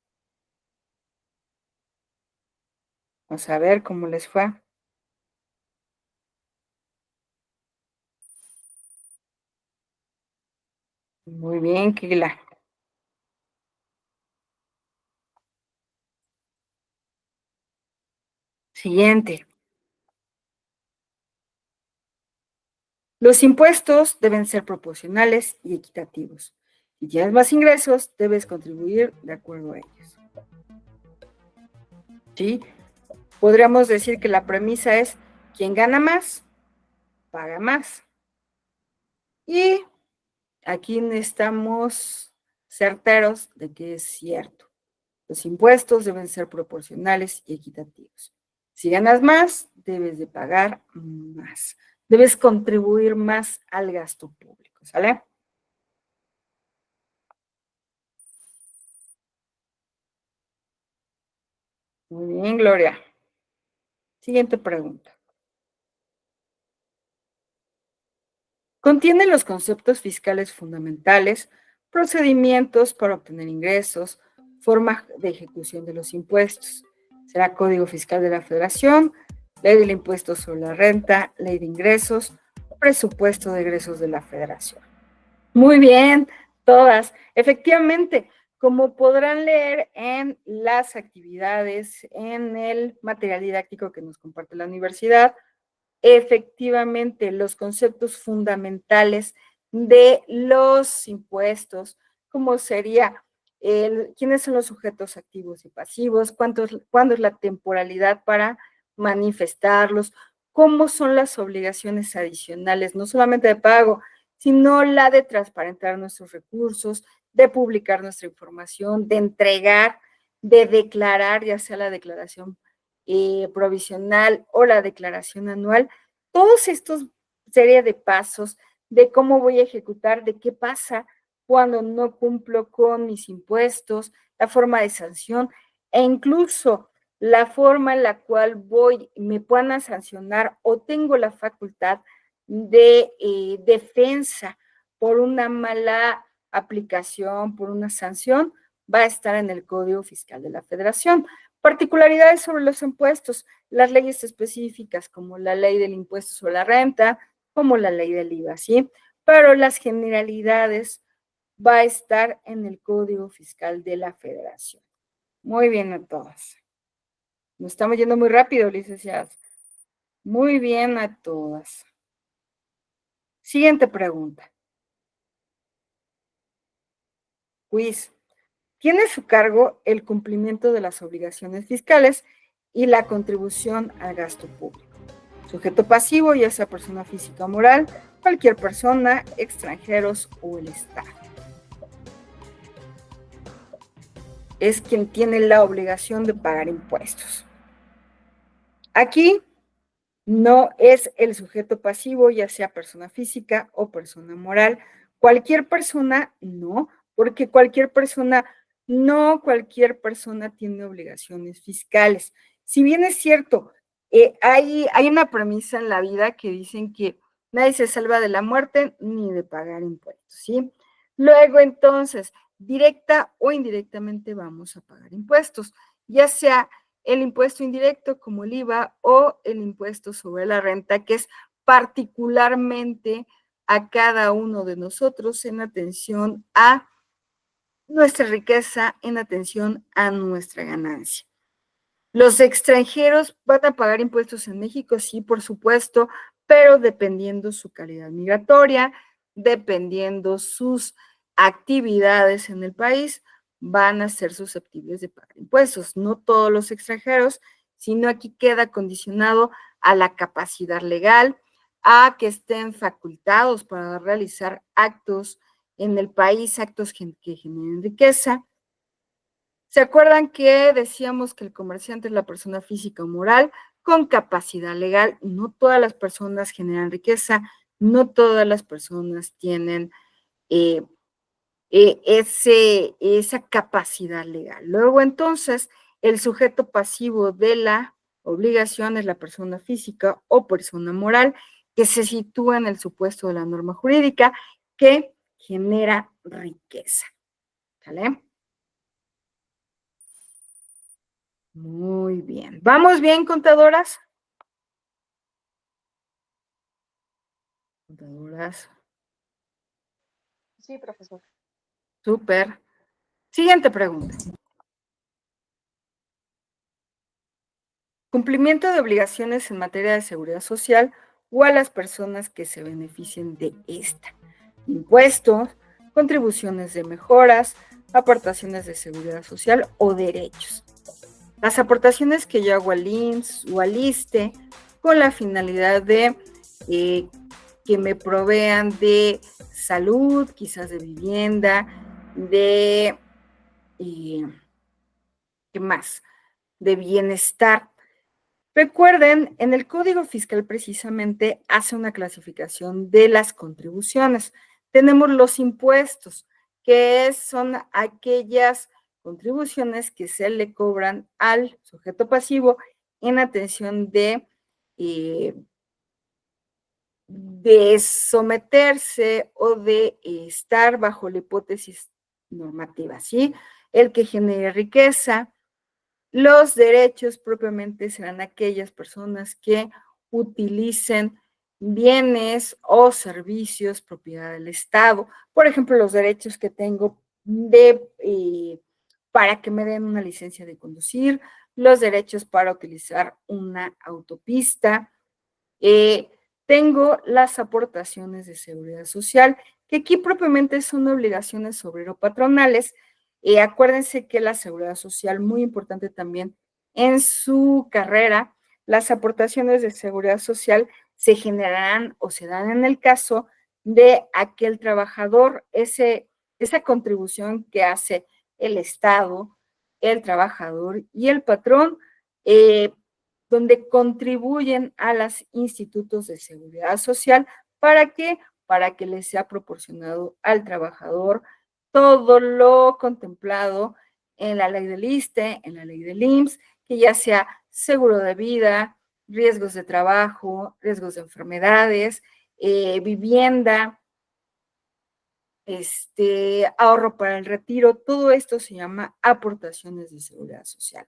Vamos a ver cómo les fue. Muy bien, Kila. Siguiente. Los impuestos deben ser proporcionales y equitativos. Si tienes más ingresos, debes contribuir de acuerdo a ellos. ¿Sí? Podríamos decir que la premisa es, quien gana más, paga más. Y aquí estamos certeros de que es cierto. Los impuestos deben ser proporcionales y equitativos. Si ganas más, debes de pagar más. Debes contribuir más al gasto público, ¿sale? Muy bien, Gloria. Siguiente pregunta. Contiene los conceptos fiscales fundamentales, procedimientos para obtener ingresos, forma de ejecución de los impuestos. Será Código Fiscal de la Federación, Ley del Impuesto sobre la Renta, Ley de Ingresos, Presupuesto de Egresos de la Federación. Muy bien, todas. Efectivamente, como podrán leer en las actividades, en el material didáctico que nos comparte la universidad, efectivamente los conceptos fundamentales de los impuestos, como sería quiénes son los sujetos activos y pasivos, cuándo es la temporalidad para manifestarlos, cómo son las obligaciones adicionales, no solamente de pago, sino la de transparentar nuestros recursos, de publicar nuestra información, de entregar, de declarar, ya sea la declaración provisional o la declaración anual. Todos estos serie de pasos de cómo voy a ejecutar, de qué pasa cuando no cumplo con mis impuestos, la forma de sanción e incluso la forma en la cual me puedan sancionar o tengo la facultad de defensa por una mala aplicación, por una sanción, va a estar en el Código Fiscal de la Federación. Particularidades sobre los impuestos, las leyes específicas como la ley del impuesto sobre la renta, como la ley del IVA, ¿sí? Pero las generalidades va a estar en el Código Fiscal de la Federación. Muy bien a todas. Nos estamos yendo muy rápido, licenciadas. Muy bien a todas. Siguiente pregunta. Quiz. Tiene a su cargo el cumplimiento de las obligaciones fiscales y la contribución al gasto público. Sujeto pasivo, ya sea persona física o moral, cualquier persona, extranjeros o el Estado. Es quien tiene la obligación de pagar impuestos. Aquí no es el sujeto pasivo, ya sea persona física o persona moral. Cualquier persona, no, porque no cualquier persona tiene obligaciones fiscales. Si bien es cierto, hay una premisa en la vida que dicen que nadie se salva de la muerte ni de pagar impuestos, ¿sí? Luego, entonces, directa o indirectamente vamos a pagar impuestos, ya sea el impuesto indirecto como el IVA o el impuesto sobre la renta, que es particularmente a cada uno de nosotros en atención a nuestra riqueza, en atención a nuestra ganancia. ¿Los extranjeros van a pagar impuestos en México? Sí, por supuesto, pero dependiendo su calidad migratoria, dependiendo sus actividades en el país, van a ser susceptibles de pagar impuestos. No todos los extranjeros, sino aquí queda condicionado a la capacidad legal, a que estén facultados para realizar actos en el país, actos que generen riqueza. ¿Se acuerdan que decíamos que el comerciante es la persona física o moral con capacidad legal? No todas las personas generan riqueza, no todas las personas tienen esa capacidad legal. Luego, entonces, el sujeto pasivo de la obligación es la persona física o persona moral que se sitúa en el supuesto de la norma jurídica que genera riqueza. ¿Vale? Muy bien. ¿Vamos bien, contadoras? Contadoras. Sí, profesor. Súper. Siguiente pregunta. Cumplimiento de obligaciones en materia de seguridad social o a las personas que se beneficien de esta. Impuestos, contribuciones de mejoras, aportaciones de seguridad social o derechos. Las aportaciones que yo hago al IMSS o al ISSSTE con la finalidad de que me provean de salud, quizás de vivienda, de, ¿qué más? De bienestar. Recuerden, en el Código Fiscal precisamente hace una clasificación de las contribuciones. Tenemos los impuestos, que son aquellas contribuciones que se le cobran al sujeto pasivo en atención de someterse o de estar bajo la hipótesis normativa, ¿sí? El que genere riqueza, Los derechos propiamente serán aquellas personas que utilicen bienes o servicios propiedad del Estado. Por ejemplo, los derechos que tengo para que me den una licencia de conducir, los derechos para utilizar una autopista. Tengo las aportaciones de seguridad social, que aquí propiamente son obligaciones obrero-patronales. Acuérdense que la seguridad social, muy importante también en su carrera, las aportaciones de seguridad social se generarán o se dan en el caso de aquel trabajador, esa contribución que hace el Estado, el trabajador y el patrón, donde contribuyen a los institutos de seguridad social. ¿Para qué? Para que les sea proporcionado al trabajador todo lo contemplado en la ley del ISSSTE, en la ley del IMSS, que ya sea seguro de vida, riesgos de trabajo, riesgos de enfermedades, vivienda, ahorro para el retiro. Todo esto se llama aportaciones de seguridad social.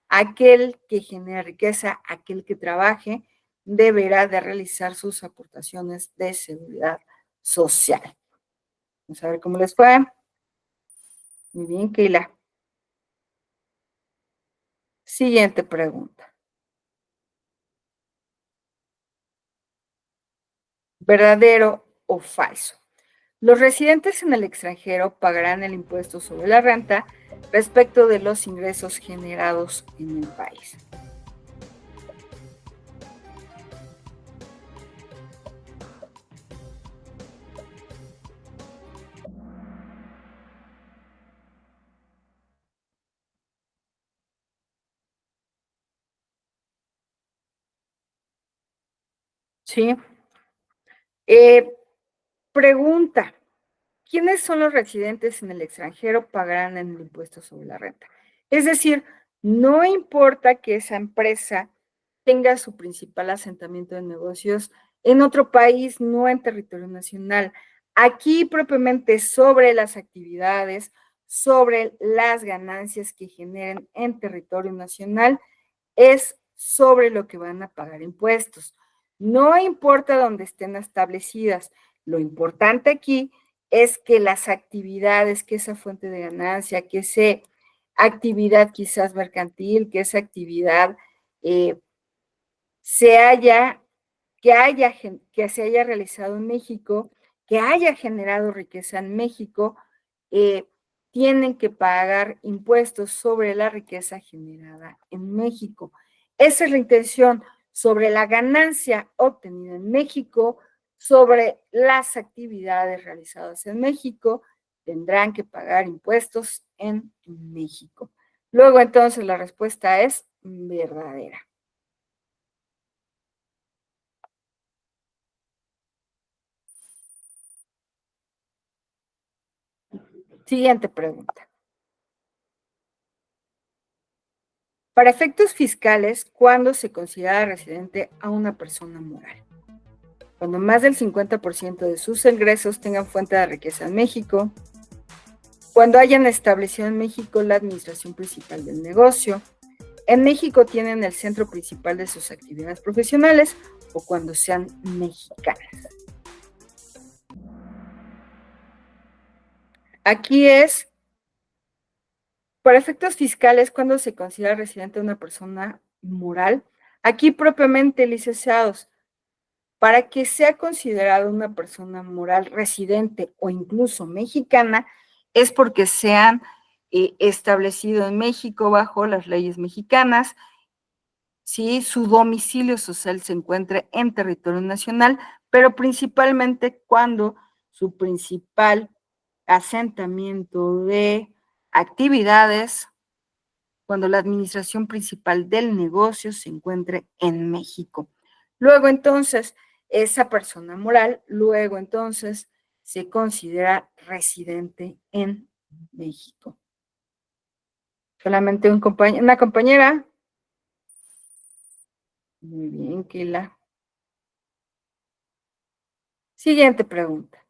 Aquel que genere riqueza, aquel que trabaje, deberá de realizar sus aportaciones de seguridad social. Vamos a ver cómo les fue. Muy bien, Keila. Siguiente pregunta. ¿Verdadero o falso? Los residentes en el extranjero pagarán el impuesto sobre la renta respecto de los ingresos generados en el país. ¿Sí? Pregunta. ¿Quiénes son los residentes en el extranjero pagarán el impuesto sobre la renta? Es decir, no importa que esa empresa tenga su principal asentamiento de negocios en otro país, no en territorio nacional. Aquí propiamente sobre las actividades, sobre las ganancias que generen en territorio nacional, es sobre lo que van a pagar impuestos. No importa dónde estén establecidas, lo importante aquí es que las actividades, que esa fuente de ganancia, que esa actividad quizás mercantil, que esa actividad se haya, que se haya realizado en México, que haya generado riqueza en México, eh, tienen que pagar impuestos sobre la riqueza generada en México. Esa es la intención, sobre la ganancia obtenida en México, sobre las actividades realizadas en México, tendrán que pagar impuestos en México. Luego, entonces, la respuesta es verdadera. Siguiente pregunta. Para efectos fiscales, ¿cuándo se considera residente a una persona moral? Cuando más del 50% de sus ingresos tengan fuente de riqueza en México, cuando hayan establecido en México la administración principal del negocio, en México tienen el centro principal de sus actividades profesionales o cuando sean mexicanas. Aquí es, para efectos fiscales, ¿cuándo se considera residente una persona moral? Aquí propiamente, licenciados, para que sea considerada una persona moral residente o incluso mexicana, es porque se han establecido en México bajo las leyes mexicanas, si su domicilio social se encuentra en territorio nacional, pero principalmente cuando su principal asentamiento de actividades, cuando la administración principal del negocio se encuentre en México. Luego entonces, esa persona moral, luego entonces se considera residente en México. Solamente una compañera. Muy bien, Kila. Siguiente pregunta.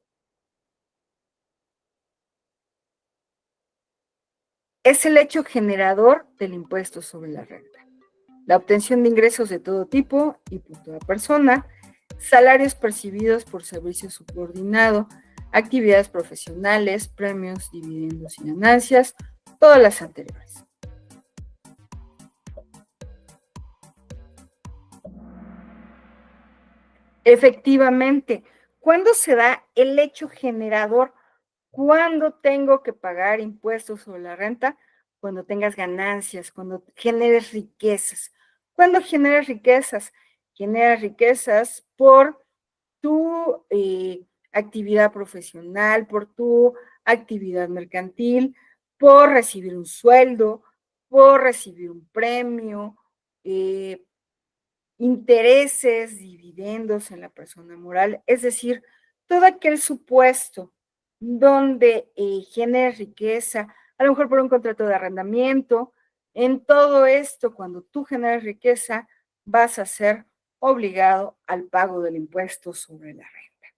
es el hecho generador del impuesto sobre la renta. La obtención de ingresos de todo tipo y por toda persona, salarios percibidos por servicio subordinado, actividades profesionales, premios, dividendos y ganancias, todas las anteriores. Efectivamente, ¿cuándo se da el hecho generador? ¿Cuándo tengo que pagar impuestos sobre la renta? Cuando tengas ganancias, cuando generes riquezas. ¿Cuándo generas riquezas? Generas riquezas por tu actividad profesional, por tu actividad mercantil, por recibir un sueldo, por recibir un premio, intereses, dividendos en la persona moral, es decir, todo aquel supuesto donde genere riqueza, a lo mejor por un contrato de arrendamiento. En todo esto, cuando tú generas riqueza, vas a ser obligado al pago del impuesto sobre la renta.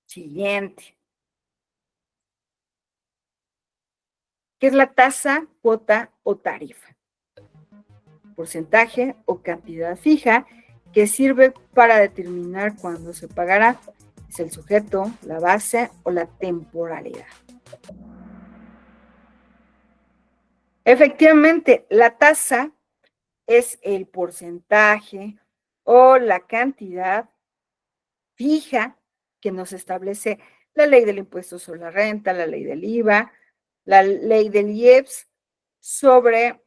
Siguiente. ¿Qué es la tasa, cuota o tarifa? Porcentaje o cantidad fija que sirve para determinar cuándo se pagará. Es el sujeto, la base o la temporalidad. Efectivamente, la tasa es el porcentaje o la cantidad fija que nos establece la ley del impuesto sobre la renta, la ley del IVA, la ley del IEPS sobre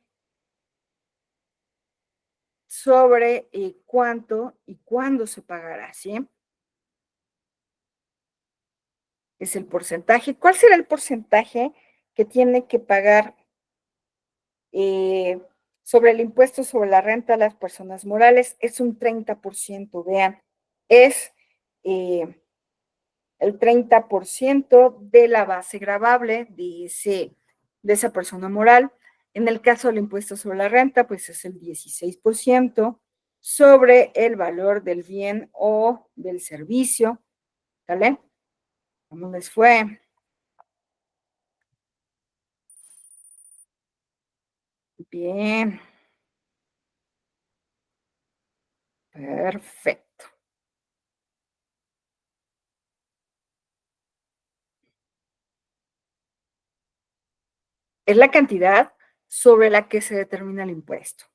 cuánto y cuándo se pagará, ¿sí? Es el porcentaje. ¿Cuál será el porcentaje que tiene que pagar sobre el impuesto sobre la renta a las personas morales? Es un 30%, vean, es el 30% de la base gravable de esa persona moral. En el caso del impuesto sobre la renta, pues es el 16% sobre el valor del bien o del servicio, ¿vale? ¿Cómo les fue? Bien. Perfecto. Es la cantidad sobre la que se determina el impuesto.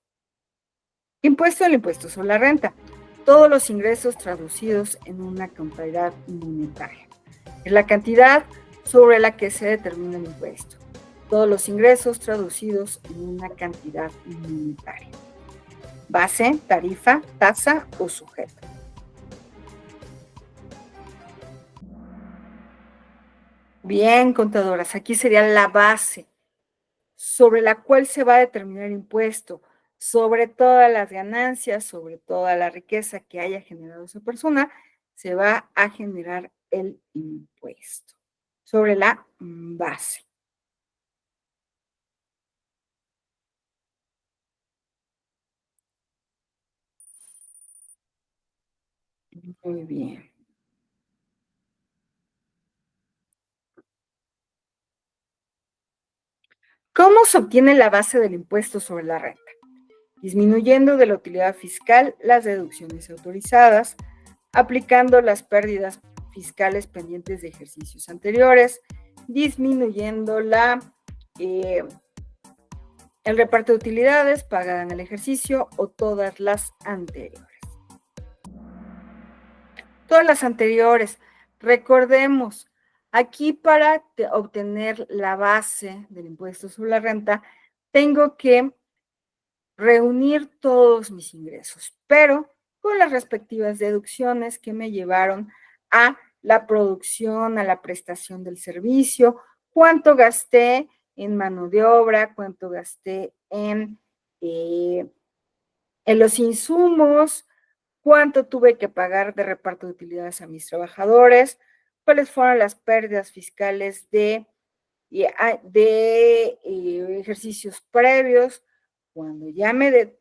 Impuesto, el impuesto sobre la renta. Todos los ingresos traducidos en una cantidad monetaria. Es la cantidad sobre la que se determina el impuesto. Todos los ingresos traducidos en una cantidad monetaria. Base, tarifa, tasa o sujeto. Bien, contadoras, aquí sería la base sobre la cual se va a determinar el impuesto, sobre todas las ganancias, sobre toda la riqueza que haya generado esa persona, se va a generar el impuesto sobre la base. Muy bien. ¿Cómo se obtiene la base del impuesto sobre la renta? Disminuyendo de la utilidad fiscal las deducciones autorizadas, aplicando las pérdidas fiscales pendientes de ejercicios anteriores, disminuyendo el reparto de utilidades pagada en el ejercicio o todas las anteriores. Todas las anteriores. Recordemos, aquí para obtener la base del impuesto sobre la renta, tengo que reunir todos mis ingresos, pero con las respectivas deducciones que me llevaron a la producción, a la prestación del servicio, cuánto gasté en mano de obra, cuánto gasté en los insumos, cuánto tuve que pagar de reparto de utilidades a mis trabajadores, cuáles fueron las pérdidas fiscales de ejercicios previos. Cuando ya me de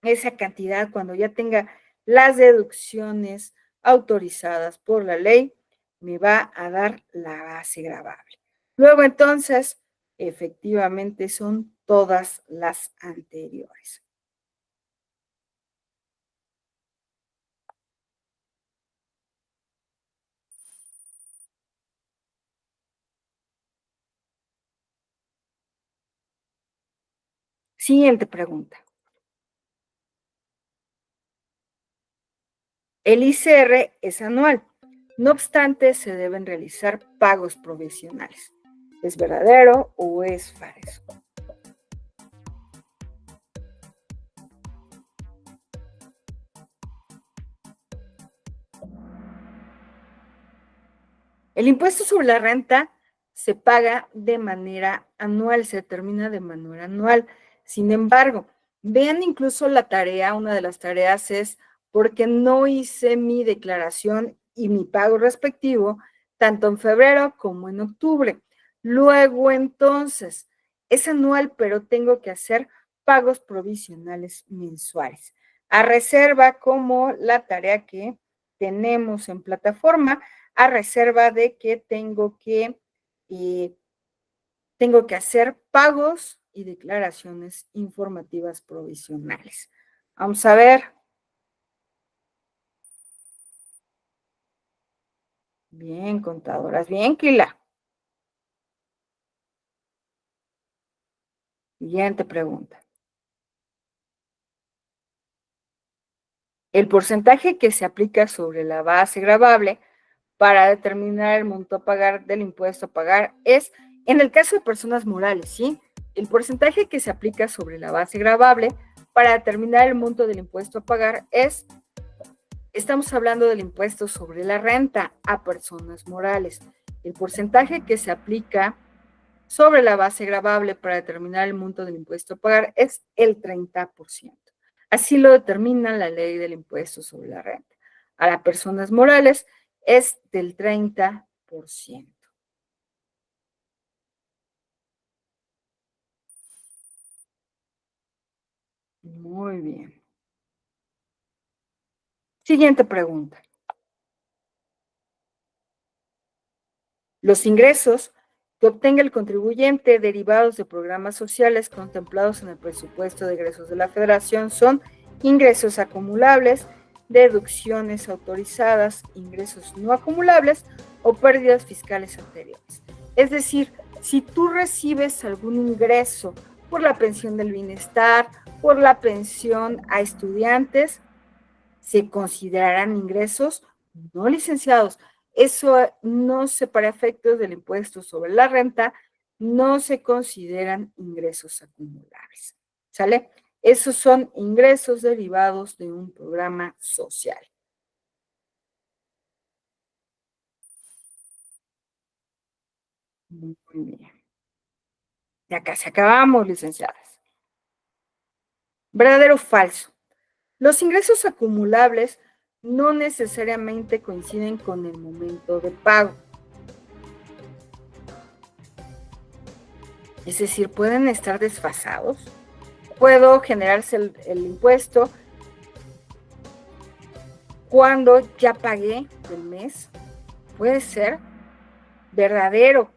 esa cantidad, cuando ya tenga las deducciones autorizadas por la ley, me va a dar la base gravable. Luego, entonces, efectivamente son todas las anteriores. Siguiente pregunta. El ICR es anual. No obstante, se deben realizar pagos provisionales. ¿Es verdadero o es falso? El impuesto sobre la renta se paga de manera anual, se determina de manera anual. Sin embargo, vean incluso la tarea, una de las tareas es porque no hice mi declaración y mi pago respectivo, tanto en febrero como en octubre. Luego, entonces, es anual, pero tengo que hacer pagos provisionales mensuales. A reserva como la tarea que tenemos en plataforma, a reserva de que tengo que hacer pagos y declaraciones informativas provisionales. Vamos a ver. Bien, contadoras. Bien, Kila. Siguiente pregunta. El porcentaje que se aplica sobre la base gravable para determinar el monto a pagar del impuesto a pagar es, en el caso de personas morales, ¿sí? El porcentaje que se aplica sobre la base gravable para determinar el monto del impuesto a pagar es, estamos hablando del impuesto sobre la renta a personas morales. El porcentaje que se aplica sobre la base gravable para determinar el monto del impuesto a pagar es el 30%. Así lo determina la ley del impuesto sobre la renta. A las personas morales es del 30%. Muy bien. Siguiente pregunta. Los ingresos que obtenga el contribuyente derivados de programas sociales contemplados en el presupuesto de egresos de la Federación son ingresos acumulables, deducciones autorizadas, ingresos no acumulables o pérdidas fiscales anteriores. Es decir, si tú recibes algún ingreso por la pensión del bienestar, por la pensión a estudiantes, se considerarán ingresos no licenciados. Eso no se, para efectos del impuesto sobre la renta, no se consideran ingresos acumulables. ¿Sale? Esos son ingresos derivados de un programa social. Muy bien. Ya casi acabamos, licenciadas. ¿Verdadero o falso? Los ingresos acumulables no necesariamente coinciden con el momento de pago. Es decir, pueden estar desfasados. Puedo generarse el impuesto cuando ya pagué el mes. Puede ser verdadero.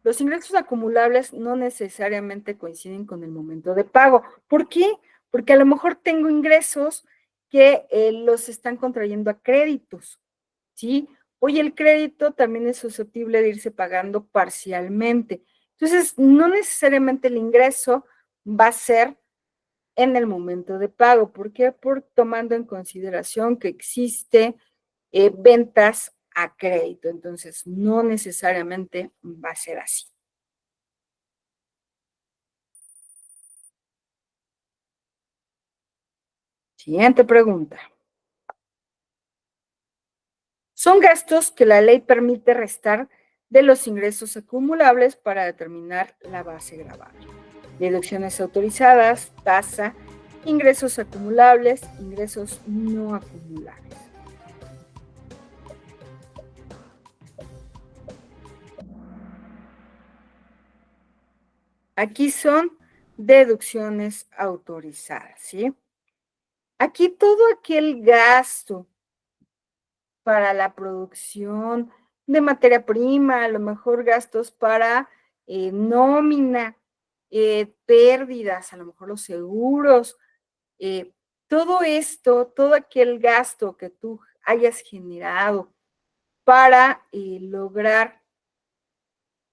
Los ingresos acumulables no necesariamente coinciden con el momento de pago. ¿Por qué? Porque a lo mejor tengo ingresos que los están contrayendo a créditos, ¿sí? Hoy el crédito también es susceptible de irse pagando parcialmente. Entonces, no necesariamente el ingreso va a ser en el momento de pago. ¿Por qué? Por tomando en consideración que existe ventas a crédito. Entonces, no necesariamente va a ser así. Siguiente pregunta. Son gastos que la ley permite restar de los ingresos acumulables para determinar la base gravable. Deducciones autorizadas, tasa, ingresos acumulables, ingresos no acumulables. Aquí son deducciones autorizadas, ¿sí? Aquí todo aquel gasto para la producción de materia prima, a lo mejor gastos para nómina, pérdidas, a lo mejor los seguros, todo esto, todo aquel gasto que tú hayas generado para lograr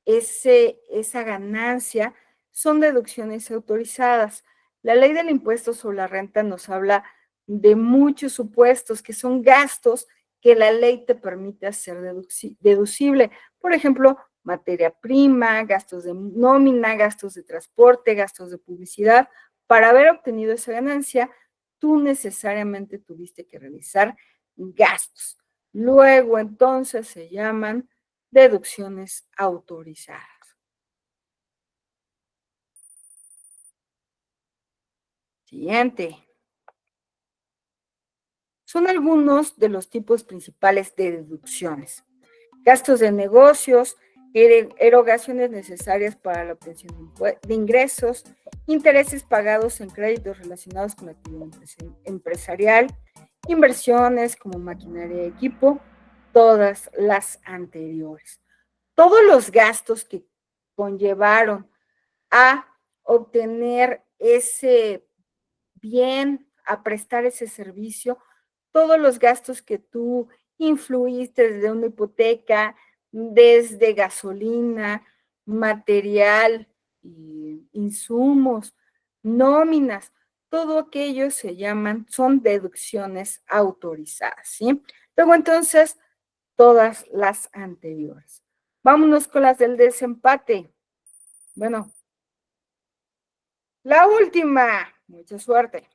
esa ganancia, son deducciones autorizadas. La ley del impuesto sobre la renta nos habla de muchos supuestos que son gastos que la ley te permite hacer deducible. Por ejemplo, materia prima, gastos de nómina, gastos de transporte, gastos de publicidad. Para haber obtenido esa ganancia, tú necesariamente tuviste que realizar gastos. Luego, entonces, se llaman deducciones autorizadas. Siguiente. Son algunos de los tipos principales de deducciones. Gastos de negocios, erogaciones necesarias para la obtención de ingresos, intereses pagados en créditos relacionados con la actividad empresarial, inversiones como maquinaria y equipo, todas las anteriores. Todos los gastos que conllevaron a obtener ese bien, a prestar ese servicio, todos los gastos que tú influiste desde una hipoteca, desde gasolina, material, insumos, nóminas, todo aquello son deducciones autorizadas, ¿sí? Luego entonces, todas las anteriores. Vámonos con las del desempate. Bueno, la última, mucha suerte.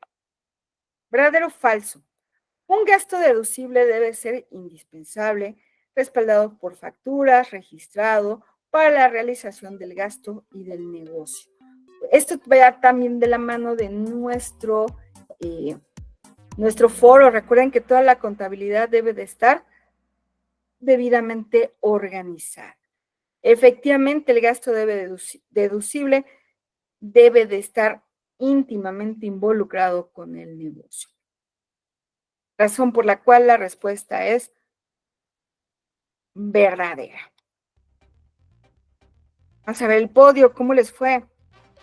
¿Verdadero o falso? Un gasto deducible debe ser indispensable, respaldado por facturas, registrado para la realización del gasto y del negocio. Esto va también de la mano de nuestro foro. Recuerden que toda la contabilidad debe de estar debidamente organizada. Efectivamente, el gasto deducible debe de estar íntimamente involucrado con el negocio. Razón por la cual la respuesta es verdadera. Vamos a ver el podio, ¿cómo les fue?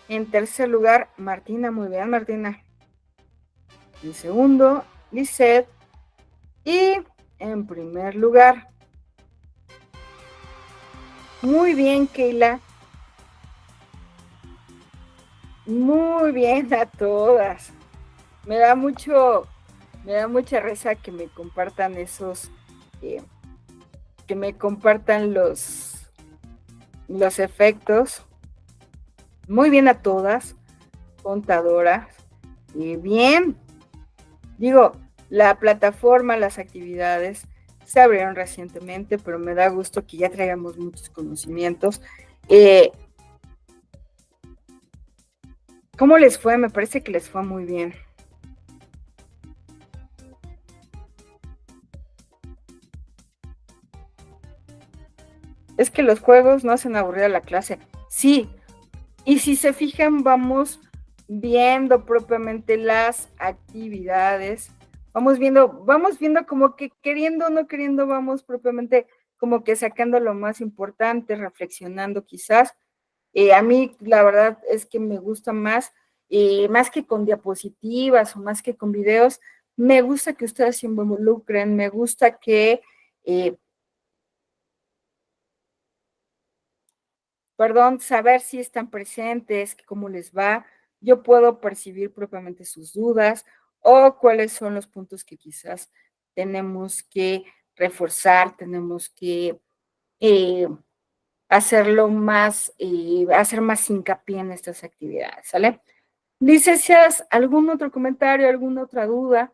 En tercer lugar, Martina, muy bien, Martina. En segundo, Lisette. Y en primer lugar, muy bien, Keila. Muy bien a todas. Me da mucha risa que me compartan que me compartan los efectos. Muy bien a todas, contadoras. Y bien, digo, la plataforma, las actividades se abrieron recientemente, pero me da gusto que ya traigamos muchos conocimientos. ¿Cómo les fue? Me parece que les fue muy bien. Es que los juegos no hacen aburrida la clase. Sí, y si se fijan, vamos viendo propiamente las actividades. Vamos viendo como que queriendo o no queriendo, vamos propiamente como que sacando lo más importante, reflexionando quizás. A mí la verdad es que me gusta más que con diapositivas o más que con videos, me gusta que ustedes se involucren, me gusta que, saber si están presentes, cómo les va. Yo puedo percibir propiamente sus dudas o cuáles son los puntos que quizás tenemos que reforzar, tenemos que hacer más hincapié en estas actividades, ¿sale? Licenciadas, ¿algún otro comentario, alguna otra duda?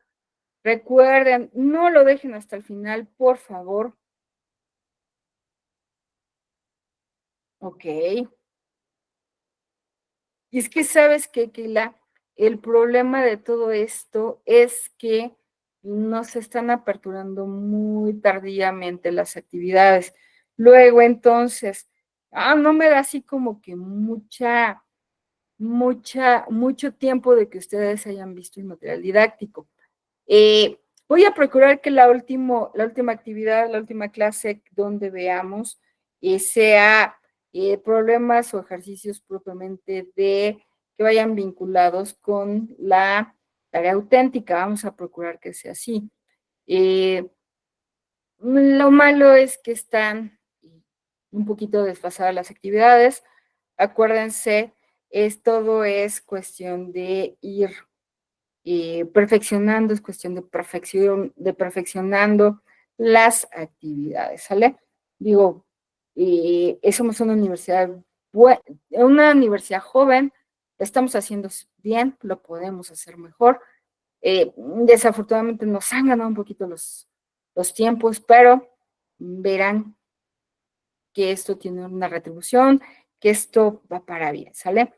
Recuerden, no lo dejen hasta el final, por favor. Ok. Y es que sabes que, Keila, el problema de todo esto es que nos están aperturando muy tardíamente las actividades. Luego, entonces, no me da así como que mucho tiempo de que ustedes hayan visto el material didáctico. Voy a procurar que la última actividad, la última clase donde veamos sea problemas o ejercicios propiamente que vayan vinculados con la tarea auténtica. Vamos a procurar que sea así. Lo malo es que están un poquito desfasadas las actividades. Acuérdense, todo es cuestión de ir perfeccionando, es cuestión de perfeccionando las actividades, ¿sale? Digo, somos una universidad joven, estamos haciendo bien, lo podemos hacer mejor. Desafortunadamente nos han ganado un poquito los tiempos, pero verán que esto tiene una retribución, que esto va para bien, ¿sale?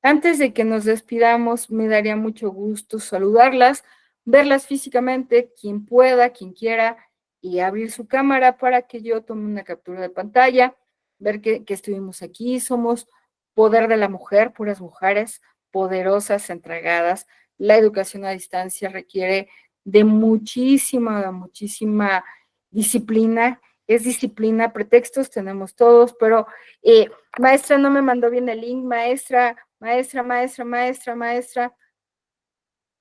Antes de que nos despidamos, me daría mucho gusto saludarlas, verlas físicamente, quien pueda, quien quiera, y abrir su cámara para que yo tome una captura de pantalla, ver que estuvimos aquí, somos poder de la mujer, puras mujeres, poderosas, entregadas. La educación a distancia requiere de muchísima disciplina. Es disciplina, pretextos tenemos todos, pero maestra, no me mandó bien el link, maestra,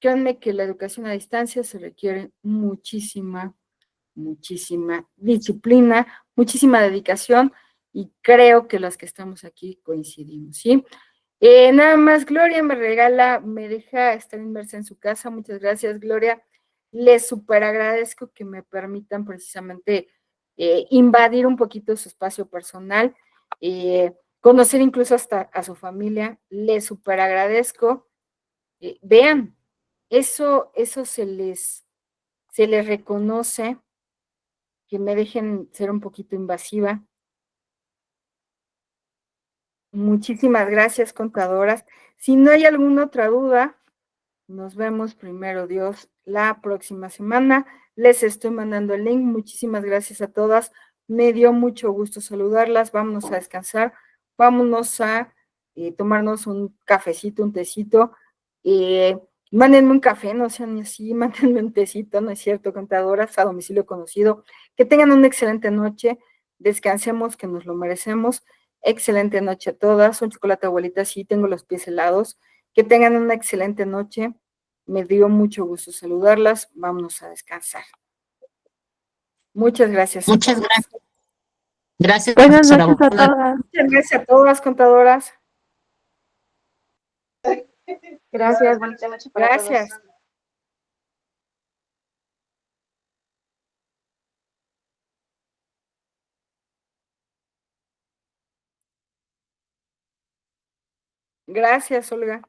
créanme que la educación a distancia se requiere muchísima disciplina, muchísima dedicación, y creo que las que estamos aquí coincidimos, ¿sí? Nada más, Gloria me deja estar inmersa en su casa. Muchas gracias, Gloria. Les súper agradezco que me permitan precisamente invadir un poquito su espacio personal, conocer incluso hasta a su familia. Les súper agradezco. Vean, eso se les reconoce, que me dejen ser un poquito invasiva. Muchísimas gracias, contadoras. Si no hay alguna otra duda, nos vemos, primero Dios, la próxima semana. Les estoy mandando el link. Muchísimas gracias a todas. Me dio mucho gusto saludarlas. Vámonos a descansar. Vámonos a tomarnos un cafecito, un tecito. Mándenme un café, no sean así, mándenme un tecito, no es cierto, contadoras, a domicilio conocido. Que tengan una excelente noche. Descansemos, que nos lo merecemos. Excelente noche a todas. Un chocolate, abuelita, sí, tengo los pies helados. Que tengan una excelente noche. Me dio mucho gusto saludarlas. Vámonos a descansar. Muchas gracias. Muchas gracias. Gracias, Buenas profesora. noches a todas. Muchas gracias a todas, contadoras. Gracias, bonita noche para todos. Gracias. Gracias, Olga.